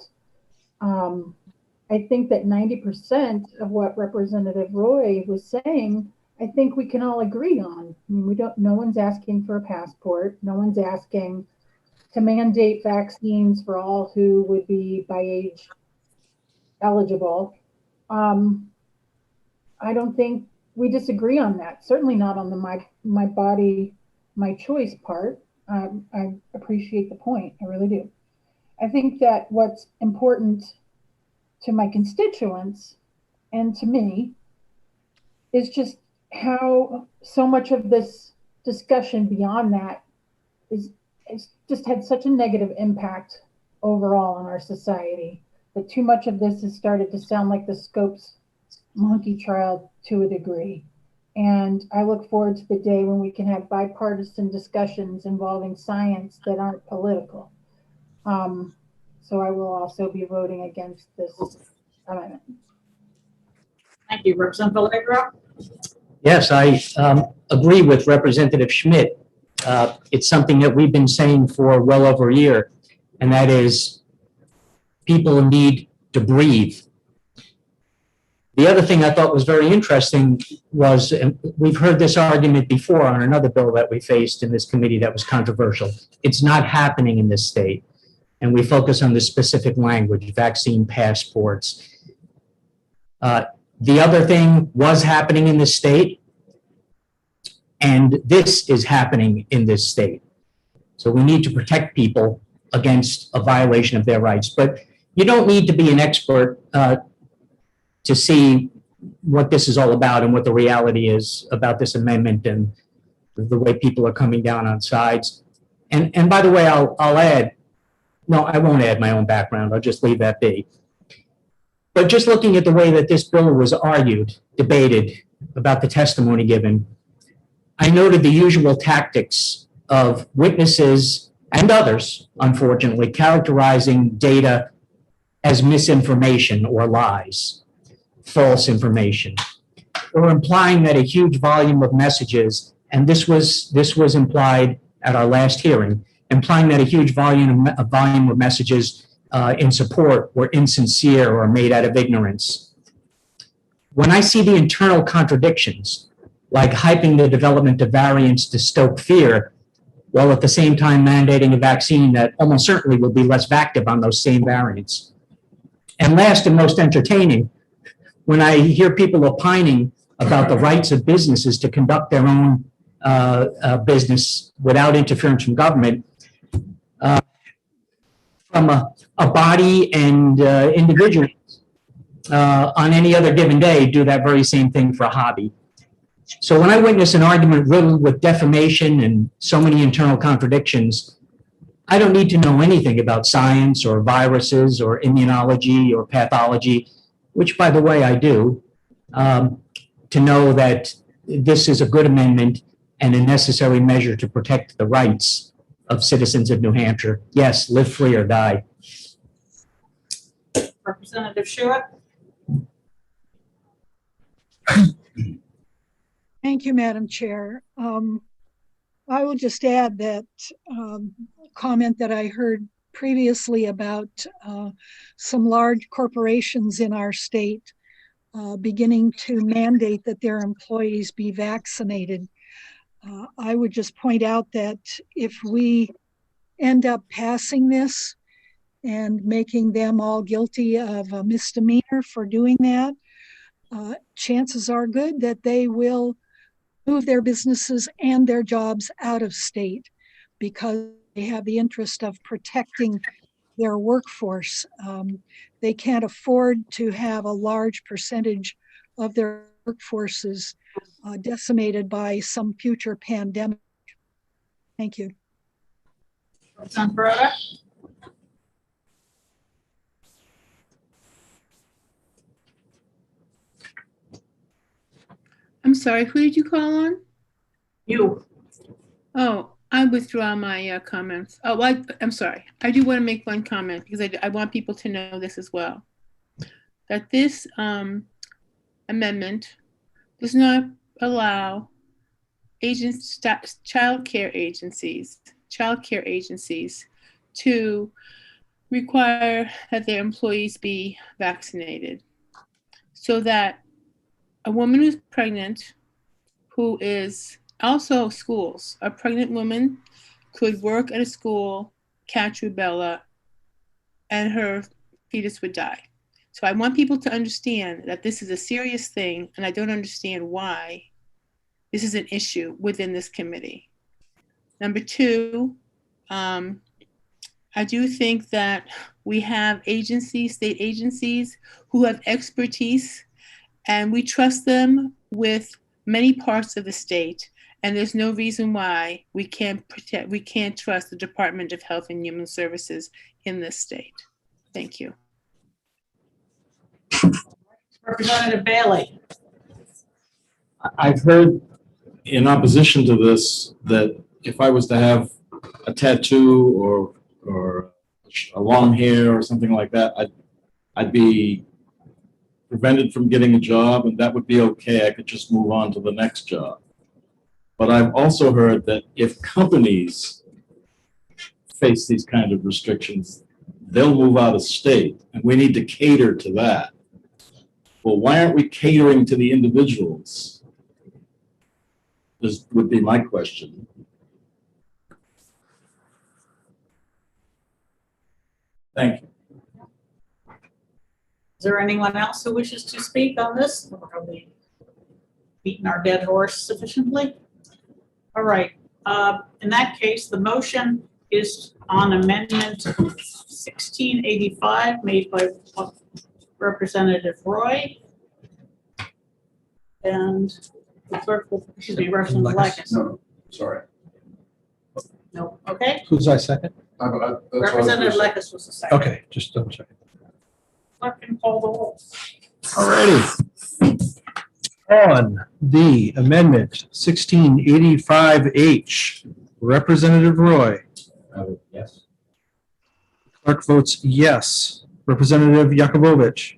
I think that 90% of what Representative Roy was saying, I think we can all agree on. I mean, no one's asking for a passport. No one's asking to mandate vaccines for all who would be by age eligible. I don't think we disagree on that. Certainly not on the my body, my choice part. I appreciate the point. I really do. I think that what's important to my constituents and to me is just how so much of this discussion beyond that it's just had such a negative impact overall on our society, that too much of this has started to sound like the Scopes monkey trial to a degree. And I look forward to the day when we can have bipartisan discussions involving science that aren't political. So I will also be voting against this amendment. Thank you. Representative Villegra? Yes, I agree with Representative Schmidt. It's something that we've been saying for well over a year, and that is people need to breathe. The other thing I thought was very interesting was, and we've heard this argument before on another bill that we faced in this committee that was controversial. It's not happening in this state. And we focus on the specific language, vaccine passports. The other thing was happening in this state, and this is happening in this state. So we need to protect people against a violation of their rights. But you don't need to be an expert to see what this is all about and what the reality is about this amendment and the way people are coming down on sides. And by the way, I'll add, no, I won't add my own background. I'll just leave that be. But just looking at the way that this bill was argued, debated, about the testimony given, I noted the usual tactics of witnesses and others, unfortunately, characterizing data as misinformation or lies, false information, or implying that a huge volume of messages, and this was implied at our last hearing, implying that a huge volume of messages in support were insincere or made out of ignorance. When I see the internal contradictions, like hyping the development of variants to stoke fear, while at the same time mandating a vaccine that almost certainly will be less active on those same variants. And last and most entertaining, when I hear people opining about the rights of businesses to conduct their own business without interference from government, from a body and individuals on any other given day do that very same thing for a hobby. So when I witness an argument riddled with defamation and so many internal contradictions, I don't need to know anything about science or viruses or immunology or pathology, which, by the way, I do, to know that this is a good amendment and a necessary measure to protect the rights of citizens of New Hampshire. Yes, live free or die. Representative Schuett? Thank you, Madam Chair. I will just add that comment that I heard previously about some large corporations in our state beginning to mandate that their employees be vaccinated. I would just point out that if we end up passing this and making them all guilty of a misdemeanor for doing that, chances are good that they will move their businesses and their jobs out of state because they have the interest of protecting their workforce. They can't afford to have a large percentage of their workforces decimated by some future pandemic. Thank you. Representative Beretta? I'm sorry, who did you call on? You. Oh, I withdraw my comments. Oh, I'm sorry. I do want to make one comment because I want people to know this as well. That this amendment does not allow child care agencies to require that their employees be vaccinated, so that a woman who's pregnant, who is also schools, a pregnant woman could work at a school, catch rubella, and her fetus would die. So I want people to understand that this is a serious thing, and I don't understand why this is an issue within this committee. Number two, I do think that we have agencies, state agencies, who have expertise, and we trust them with many parts of the state. And there's no reason why we can't trust the Department of Health and Human Services in this state. Thank you. Representative Bailey? I've heard in opposition to this that if I was to have a tattoo or long hair or something like that, I'd be prevented from getting a job, and that would be okay. I could just move on to the next job. But I've also heard that if companies face these kind of restrictions, they'll move out of state, and we need to cater to that. Well, why aren't we catering to the individuals? This would be my question. Thank you. Is there anyone else who wishes to speak on this? Or have we beaten our dead horse sufficiently? All right. In that case, the motion is on amendment 1685 made by Representative Roy. And the clerk will, excuse me, Representative Likas. No, sorry. No, okay. Who's I second? Representative Likas was the second. Okay, just double check. Clerk can call the roll. All righty. On the amendment 1685H, Representative Roy. Yes. Clerk votes yes. Representative Yakubovich.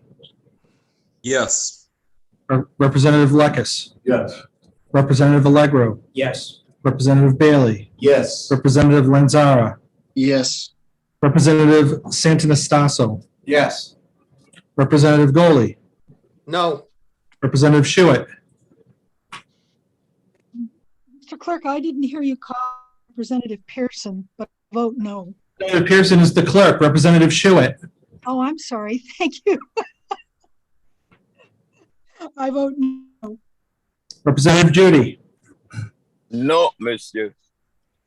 Yes. Representative Lekas. Yes. Representative Allegro. Yes. Representative Bailey. Yes. Representative Lanzara. Yes. Representative Santanastaso. Yes. Representative Goley. No. Representative Schuett. Mr. Clerk, I didn't hear you call Representative Pearson, but vote no. Representative Pearson is the clerk. Representative Schuett. Oh, I'm sorry. Thank you. I vote no. Representative Judy. No, monsieur.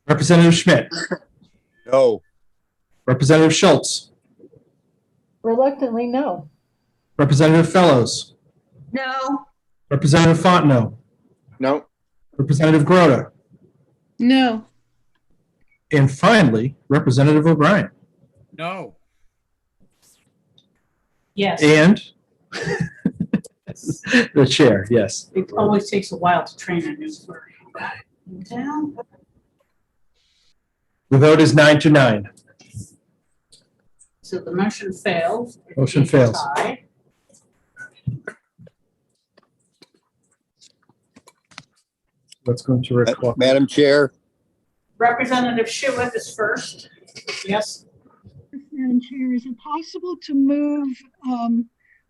Representative Schmidt. No. Representative Schultz. Reluctantly, no. Representative Fellows. No. Representative Fontenot. No. Representative Grota. No. And finally, Representative O'Brien. No. Yes. And the chair, yes. It always takes a while to train a new clerk. Down. The vote is 9-9. So the motion failed. Motion fails. Tie. Let's go to record. Madam Chair, Representative Schuett is first. Yes. Madam Chair, is it possible to move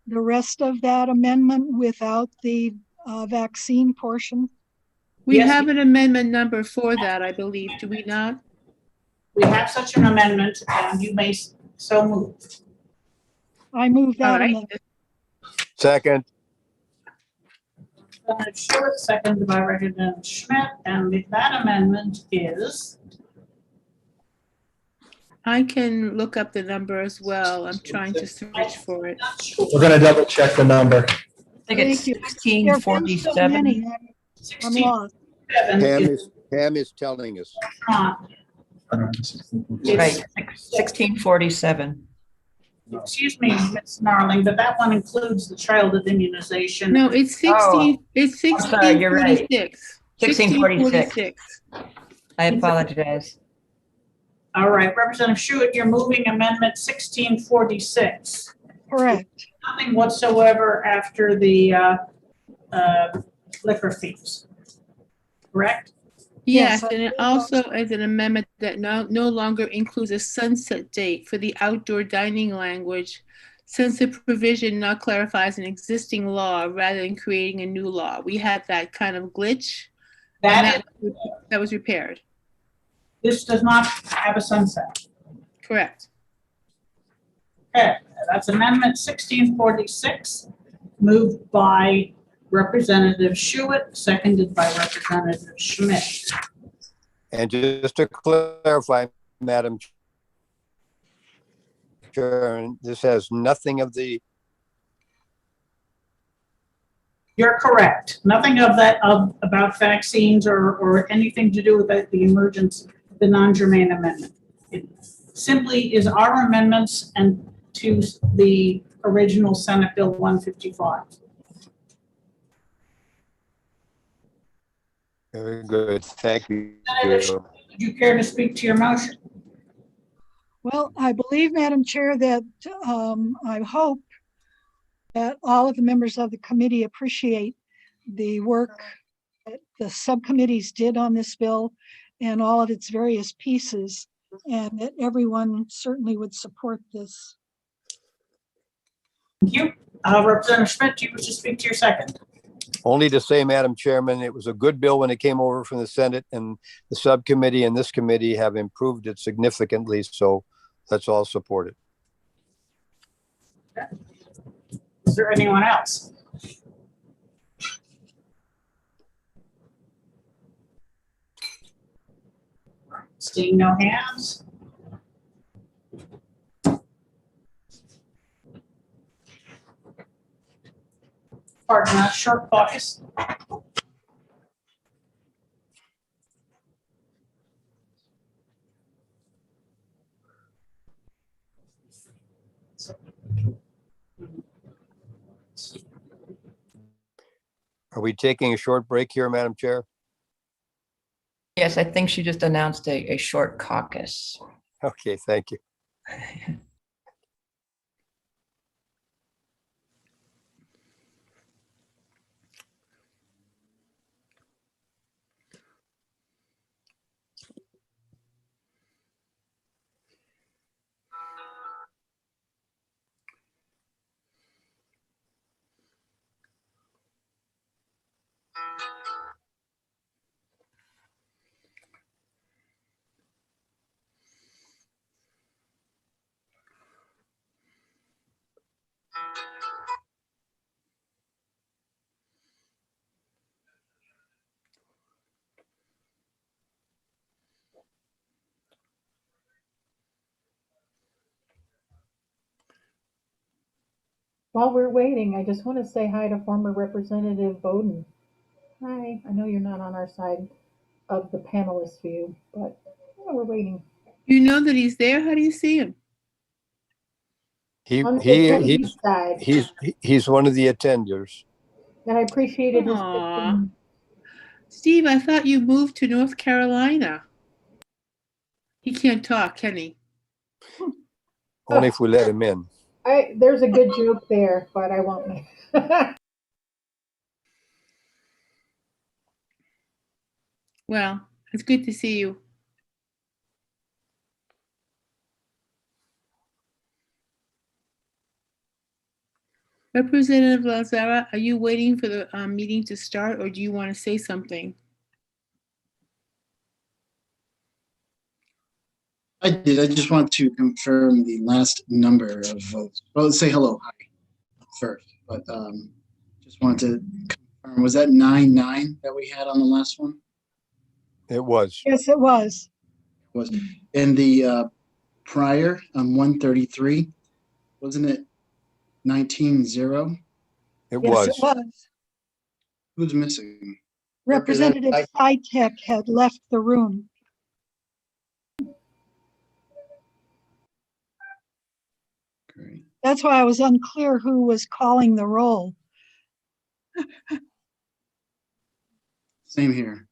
the rest of that amendment without the vaccine portion? We Yes. have an amendment number for that, I believe. Do we not? We have such an amendment, and you may so move. I move All that right. amendment. second. Representative Schuett, seconded by Representative Schmidt, and that amendment is, I can look up the number as well. I'm trying to search for it. We're going to double check the number. I think it's Thank you. 1647. There have been so many, I'm lost. 67 Pam is telling us. not. Right, 1647. Excuse me, Ms. Snarling, but that one includes the childhood immunization. No, it's 16, Oh, it's I'm sorry, you're right. 1646. 1646. I apologize. All right, Representative Schuett, you're moving amendment 1646. Correct. Nothing whatsoever after the liquor fees. Correct? Yes, Yes, and it also is an amendment that no longer includes a sunset date for the outdoor dining language, since the provision now clarifies an existing law rather than creating a new law. We had that kind of glitch. That That was repaired. This does not have a sunset. Correct. Okay, that's amendment 1646, moved by Representative Schuett, seconded by Representative Schmidt. And just to clarify, Madam Chair, this has nothing of the, You're correct. Nothing of that about vaccines or anything to do with the emergence, the non-germane amendment. It simply is our amendments and to the original Senate Bill 155. very good, thank you. Would you care to speak to your motion? Well, I believe, Madam Chair, that I hope that all of the members of the committee appreciate the work that the subcommittees did on this bill and all of its various pieces, and that everyone certainly would support this. Thank you. Representative Schmidt, do you wish to speak to your second? Only to say, Madam Chairman, it was a good bill when it came over from the Senate, and the subcommittee and this committee have improved it significantly. So let's all support it. Okay. Is there anyone else? Seeing no hands. Pardon us, short caucus. Are we taking a short break here, Madam Chair? Yes, I think she just announced a short caucus. Okay, thank you. While we're waiting, I just want to say hi to former Representative Bowden. Hi, I know you're not on our side of the panelist view, but yeah, we're waiting. You know that he's there? How do you see him? On the attendee side. He's one of the attenders. And I appreciated his. Aw. Steve, I thought you moved to North Carolina. He can't talk, can he? Only if we let him in. There's a good joke there, but I won't make. Well, it's good to see you. Representative Lazara, are you waiting for the meeting to start, or do you want to say something? I did. I just want to confirm the last number of votes. Well, let's say hello, hi, first. But just wanted to confirm, was that 9-9 that we had on the last one? It was. Yes, it was. It was. And the prior on 133, wasn't it 19-0? It Yes, it was. Who's missing? Representative Sitek had left the room. Great. That's why I was unclear who was calling the roll. Same here.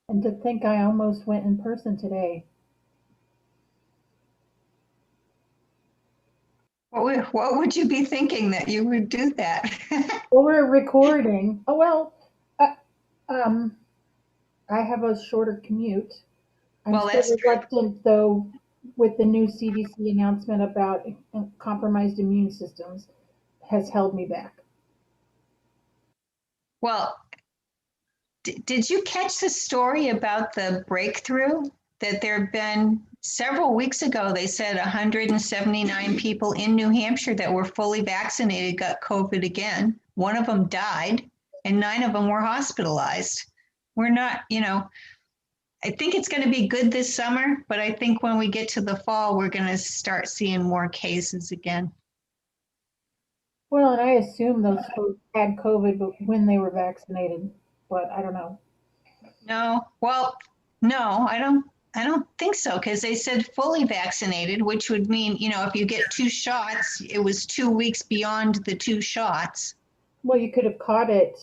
And to think I almost went in person today. What would you be thinking that you would do that? Well, we're recording. Oh, well, I have a shorter commute. I'm Well, still that's true. reluctant, though, with the new CDC announcement about compromised immune systems has held me back. Well, did you catch the story about the breakthrough that there have been several weeks ago? They said 179 people in New Hampshire that were fully vaccinated got COVID again. One of them died and 9 of them were hospitalized. We're not, I think it's going to be good this summer, but I think when we get to the fall, we're going to start seeing more cases again. Well, and I assume those folks had COVID when they were vaccinated, but I don't know. No, well, no, I don't think so, because they said fully vaccinated, which would mean, if you get 2 shots, it was 2 weeks beyond the 2 shots. Well, you could have caught it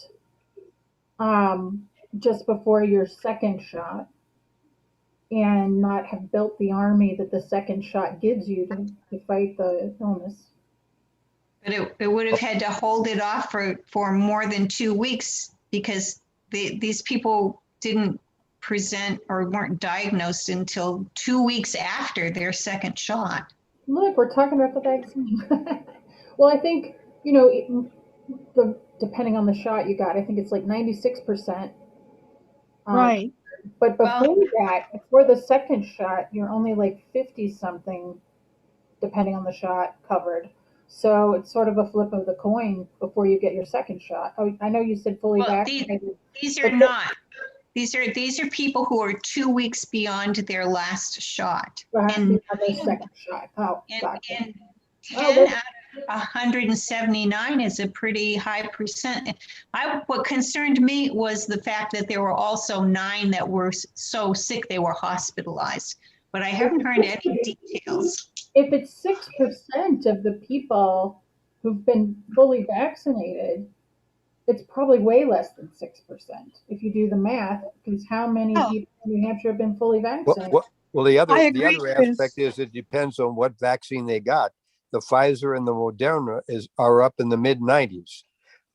just before your second shot and not have built the army that the second shot gives you to fight the illness. But it would have had to hold it off for more than 2 weeks because these people didn't present or weren't diagnosed until 2 weeks after their second shot. Look, we're talking about the vaccine. Well, I think, you know, depending on the shot you got, I think it's like 96%. Right. But before that, before the second shot, you're only like 50 something, depending on the shot, covered. So it's sort of a flip of the coin before you get your second shot. Oh, I know you said fully vaccinated. These are not. These are people who are 2 weeks beyond their last shot. And their second shot. Oh, gotcha. And 10 out of 179 is a pretty high percent. What concerned me was the fact that there were also 9 that were so sick they were hospitalized. But I haven't heard any details. If it's 6% of the people who've been fully vaccinated, it's probably way less than 6% if you do the math, because how many people in New Hampshire have been fully vaccinated? Well, the other aspect is it depends on what vaccine they got. The Pfizer and the Moderna are up in the mid 90s.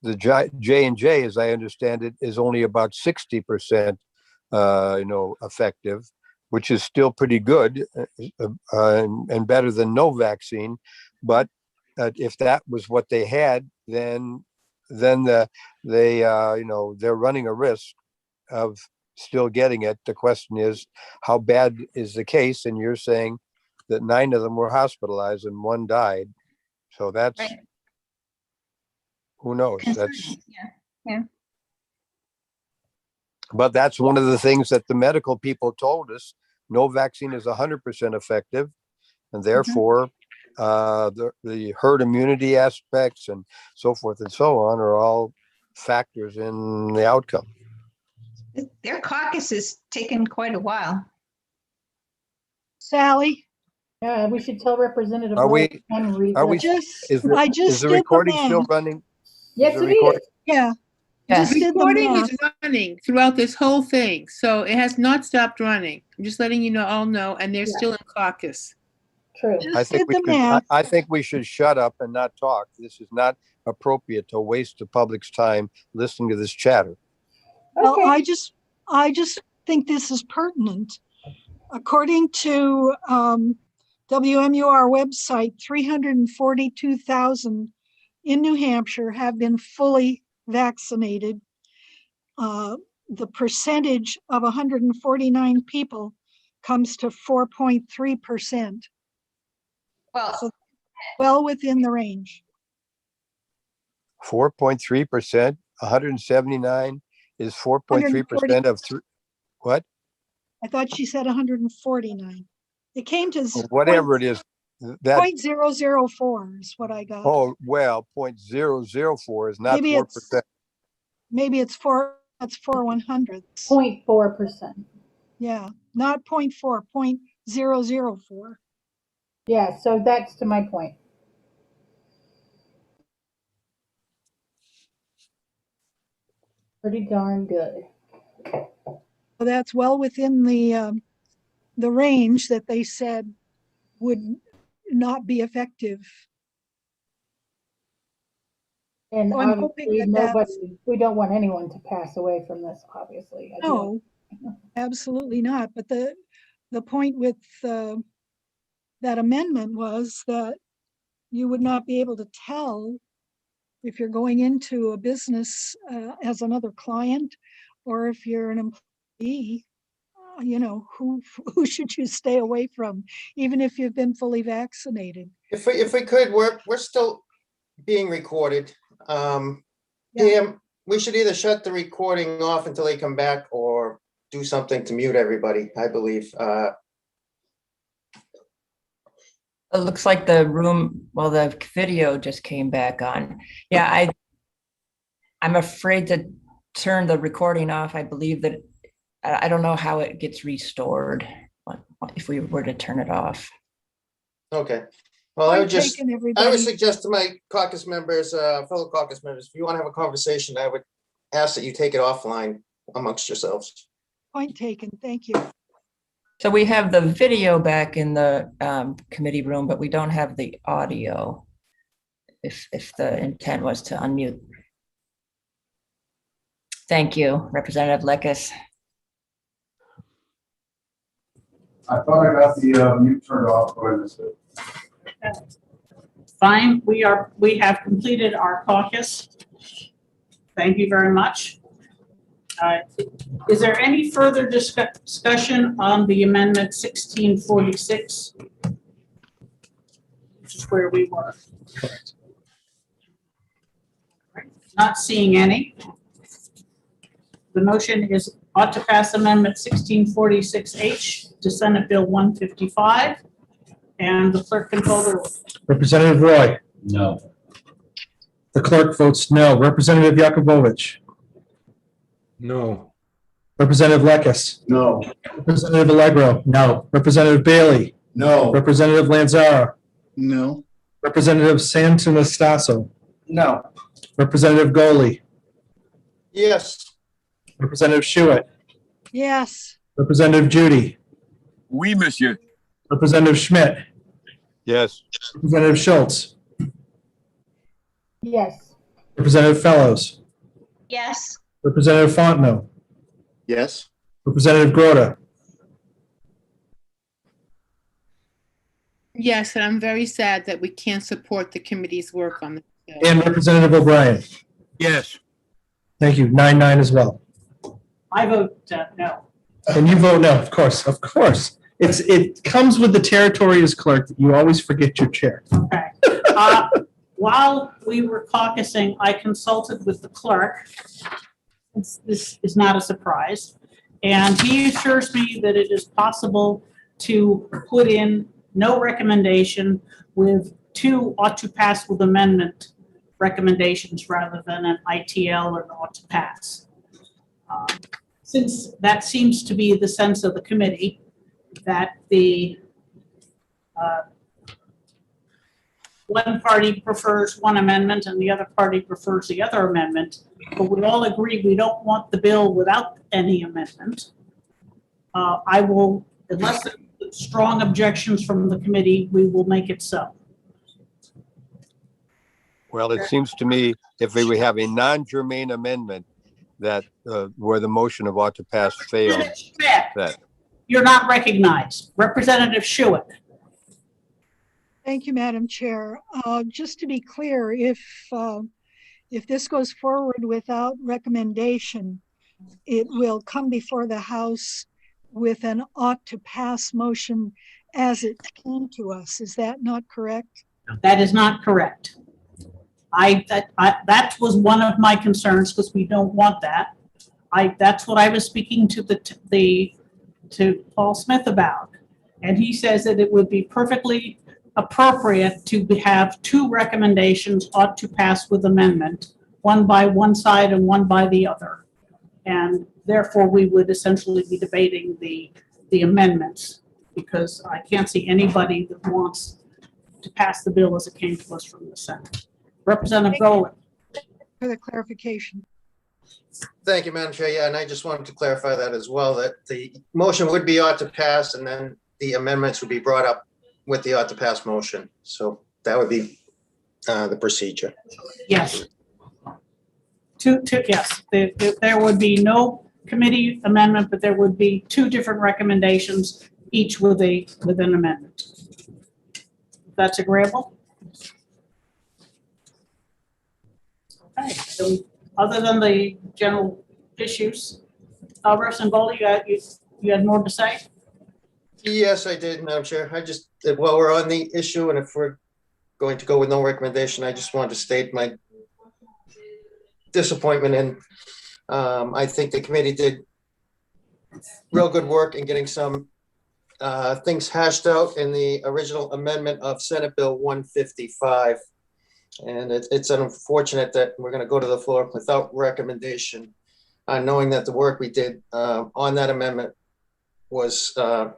The J&J, as I understand it, is only about 60%, effective, which is still pretty good and better than no vaccine. But if that was what they had, then they're running a risk of still getting it. The question is, how bad is the case? And you're saying that 9 of them were hospitalized and 1 died. So that's, right. Who knows? That's, yeah. But that's one of the things that the medical people told us. No vaccine is 100% effective. And therefore, the herd immunity aspects and so forth and so on are all factors in the outcome. Their caucus has taken quite a while. Sally? Yeah, we should tell Representative Is the recording still running? Yes, it is. Yeah. Yes. The recording is running throughout this whole thing, so it has not stopped running. I'm just letting you all know, and they're still in caucus. True. I think we should shut up and not talk. This is not appropriate to waste the public's time listening to this chatter. Well, I just think this is pertinent. According to WMUR website, 342,000 in New Hampshire have been fully vaccinated. The percentage of 149 people comes to 4.3%. So well within the range. 4.3%, 179 is 4.3% of what? I thought she said 149. It came to whatever it is. That 0.004 is what I got. Oh, well, 0.004 is not 4%. Maybe it's 4. That's 4/100. 0.4%. Yeah, not 0.4, 0.004. Yeah, so that's to my point. Pretty darn good. So that's well within the range that they said would not be effective. And so I'm hoping that we don't want anyone to pass away from this, obviously. No, absolutely not. But the point with that amendment was that you would not be able to tell if you're going into a business as another client, or if you're an employee, who should you stay away from, even if you've been fully vaccinated. If we could, we're still being recorded. We should either shut the recording off until they come back or do something to mute everybody, I believe. It looks like the video just came back on. Yeah, I'm afraid to turn the recording off. I believe that I don't know how it gets restored if we were to turn it off. Okay. Well, I would suggest to my caucus members, fellow caucus members, if you want to have a conversation, I would ask that you take it offline amongst yourselves. Point taken. Thank you. So we have the video back in the committee room, but we don't have the audio. If the intent was to unmute. Thank you, Representative Lekis. I thought I got the mute turned off, but I missed it. Fine, we have completed our caucus. Thank you very much. Is there any further discussion on the amendment 1646? Which is where we were. Correct. Not seeing any. The motion is ought to pass amendment 1646H to Senate Bill 155. And the clerk can call the roll. Representative Roy, No. the clerk votes no. Representative Yakubovich, No. Representative Lekis, No. Representative Allegro, No. Representative Bailey, No. Representative Lanzara, No. Representative Santanastaso, No. Representative Goley, Yes. Representative Schuett, Yes. Representative Judy, Oui, monsieur. Representative Schmidt, Yes. Representative Schultz, Yes. Representative Fellows, Yes. Representative Fontenot, Yes. Representative Grota, Yes, and I'm very sad that we can't support the committee's work on this bill. and Representative O'Brien. Yes. Thank you. 9-9 as well. I vote no. And you vote no, of course, of course. It comes with the territory as clerk that you always forget your chair. Okay. While we were caucusing, I consulted with the clerk. This is not a surprise. And he assures me that it is possible to put in no recommendation with 2 ought to pass with amendment recommendations rather than an ITL or an ought to pass. Since that seems to be the sense of the committee, that the one party prefers one amendment and the other party prefers the other amendment, but we all agree we don't want the bill without any amendment. I will, unless there are strong objections from the committee, we will make it so. Well, it seems to me if we have a non-germane amendment that where the motion of ought to pass failed, that. You're not recognized. Representative Schuett. Thank you, Madam Chair. Just to be clear, if this goes forward without recommendation, it will come before the House with an ought to pass motion as it came to us. Is that not correct? That is not correct. That was one of my concerns because we don't want that. That's what I was speaking to Paul Smith about. And he says that it would be perfectly appropriate to have 2 recommendations ought to pass with amendment, one by one side and one by the other. And therefore we would essentially be debating the amendments because I can't see anybody that wants to pass the bill as it came to us from the Senate. Representative Goley. For the clarification. Thank you, Madam Chair. Yeah, and I just wanted to clarify that as well, that the motion would be ought to pass and then the amendments would be brought up with the ought to pass motion. So that would be the procedure. Yes. Yes, there would be no committee amendment, but there would be 2 different recommendations, each with an amendment. If that's agreeable. Okay, so other than the general issues, Representative Goley, you had more to say? Yes, I did, Madam Chair. I just, while we're on the issue and if we're going to go with no recommendation, I just wanted to state my disappointment. And I think the committee did real good work in getting some things hashed out in the original amendment of Senate Bill 155. And it's unfortunate that we're going to go to the floor without recommendation, knowing that the work we did on that amendment was for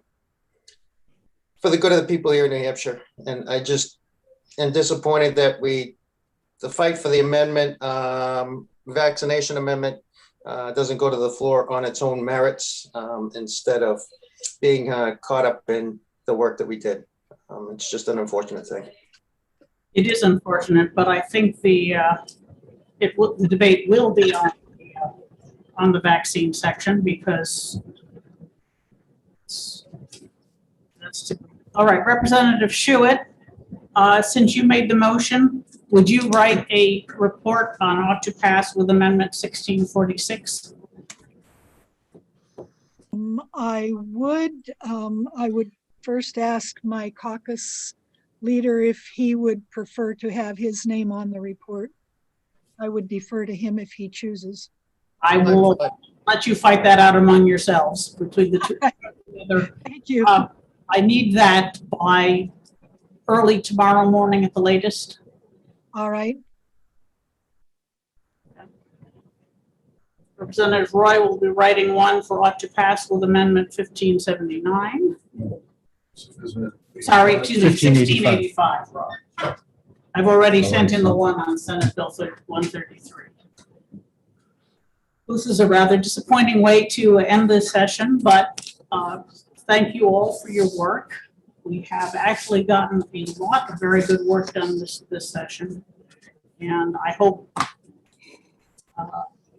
the good of the people here in New Hampshire. And I just am disappointed that the fight for the amendment, vaccination amendment, doesn't go to the floor on its own merits instead of being caught up in the work that we did. It's just an unfortunate thing. It is unfortunate, but I think the debate will be on the vaccine section because that's all right. Representative Schuett, since you made the motion, would you write a report on ought to pass with Amendment 1646? I would first ask my caucus leader if he would prefer to have his name on the report. I would defer to him if he chooses. I will let you fight that out among yourselves between the two. Thank you. I need that by early tomorrow morning at the latest. All right. Representative Roy will be writing one for ought to pass with Amendment 1579. Sorry, excuse me, 1685. I've already sent in the one on Senate Bill 133. This is a rather disappointing way to end this session, but thank you all for your work. We have actually gotten a lot of very good work done this session, and I hope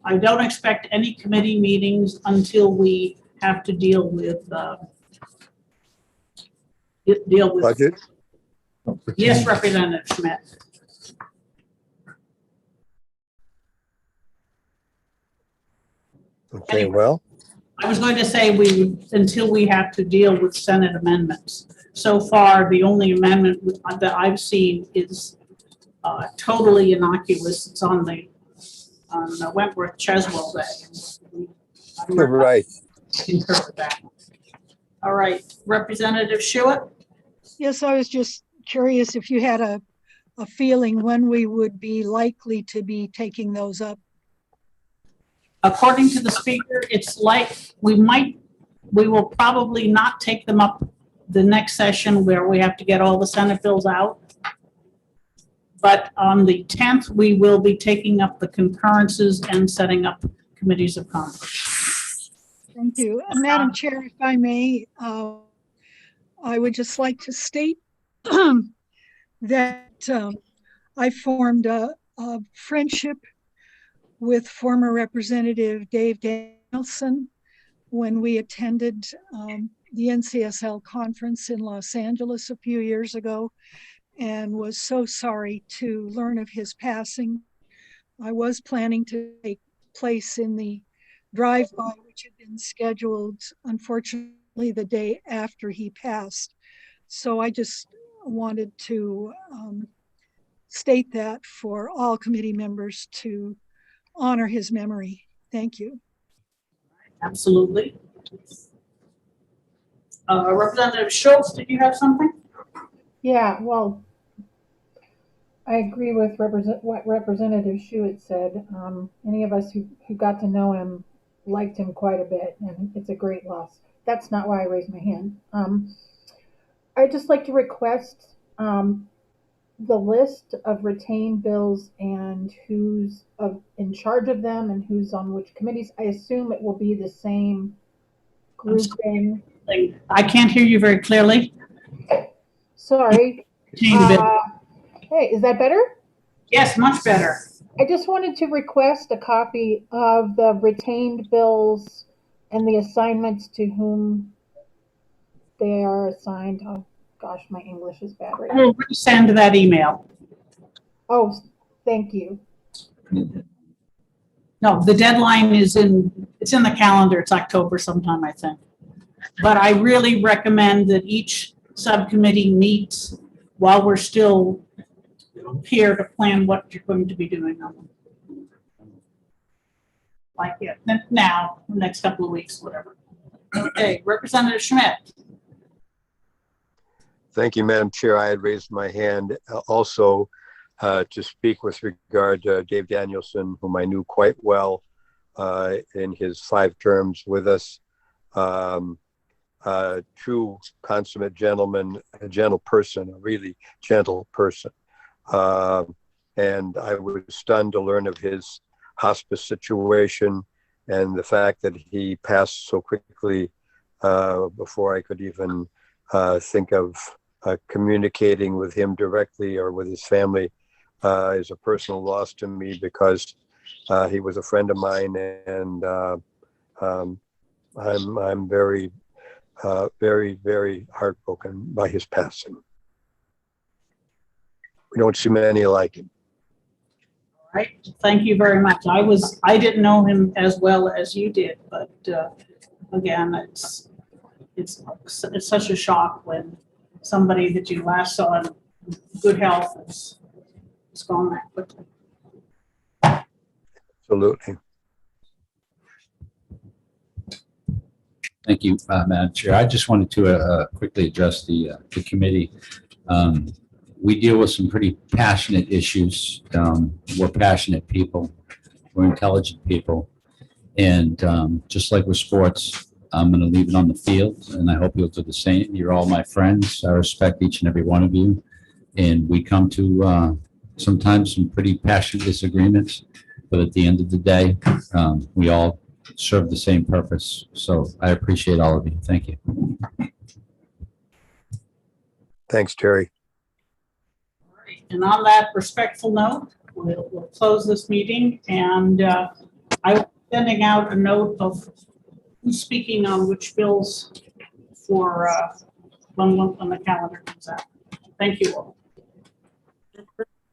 I don't expect any committee meetings until we have to deal with budget. Yes, Representative Schmidt. Okay, well, I was going to say until we have to deal with Senate amendments. So far, the only amendment that I've seen is totally innocuous. It's on the Wentworth Cheswell Day. you're right. Concur with that. All right, Representative Schuett. Yes, I was just curious if you had a feeling when we would be likely to be taking those up. According to the speaker, it's like we will probably not take them up the next session where we have to get all the Senate bills out. But on the 10th, we will be taking up the concurrences and setting up committees of conference. Thank you. Madam Chair, if I may, I would just like to state that I formed a friendship with former Representative Dave Danielson when we attended the NCSL conference in Los Angeles a few years ago, and was so sorry to learn of his passing. I was planning to take place in the drive-by, which had been scheduled, unfortunately, the day after he passed. So I just wanted to state that for all committee members to honor his memory. Thank you. Absolutely. Representative Schultz, did you have something? Yeah, well, I agree with what Representative Schuett said. Any of us who got to know him liked him quite a bit, and it's a great loss. That's not why I raised my hand. I'd just like to request the list of retained bills and who's in charge of them and who's on which committees. I assume it will be the same grouping. I can't hear you very clearly. Sorry. Retained bill. Hey, is that better? Yes, much better. I just wanted to request a copy of the retained bills and the assignments to whom they are assigned. Oh gosh, my English is bad right now. We'll resend that email. Oh, thank you. No, the deadline it's in the calendar. It's October sometime, I think. But I really recommend that each subcommittee meets while we're still here to plan what you're going to be doing on them. Like now, next couple of weeks, whatever. Okay, Representative Schmidt. Thank you, Madam Chair. I had raised my hand also to speak with regard to Dave Danielson, whom I knew quite well in his 5 terms with us. True consummate gentleman, a gentle person, a really gentle person. And I was stunned to learn of his hospice situation and the fact that he passed so quickly before I could even think of communicating with him directly or with his family is a personal loss to me, because he was a friend of mine, and I'm very, very heartbroken by his passing. We don't see many like him. All right, thank you very much. I didn't know him as well as you did, but again, it's such a shock when somebody that you last saw in good health is gone that quickly. Absolutely. Thank you, Madam Chair. I just wanted to quickly address the committee. We deal with some pretty passionate issues. We're passionate people. We're intelligent people. And just like with sports, I'm going to leave it on the field, and I hope you'll do the same. You're all my friends. I respect each and every one of you. And we come to sometimes some pretty passionate disagreements, but at the end of the day, we all serve the same purpose. So I appreciate all of you. Thank you. Thanks, Terry. And on that respectful note, we'll close this meeting, and I will be sending out a note of who's speaking on which bills for when the calendar comes out. Thank you all.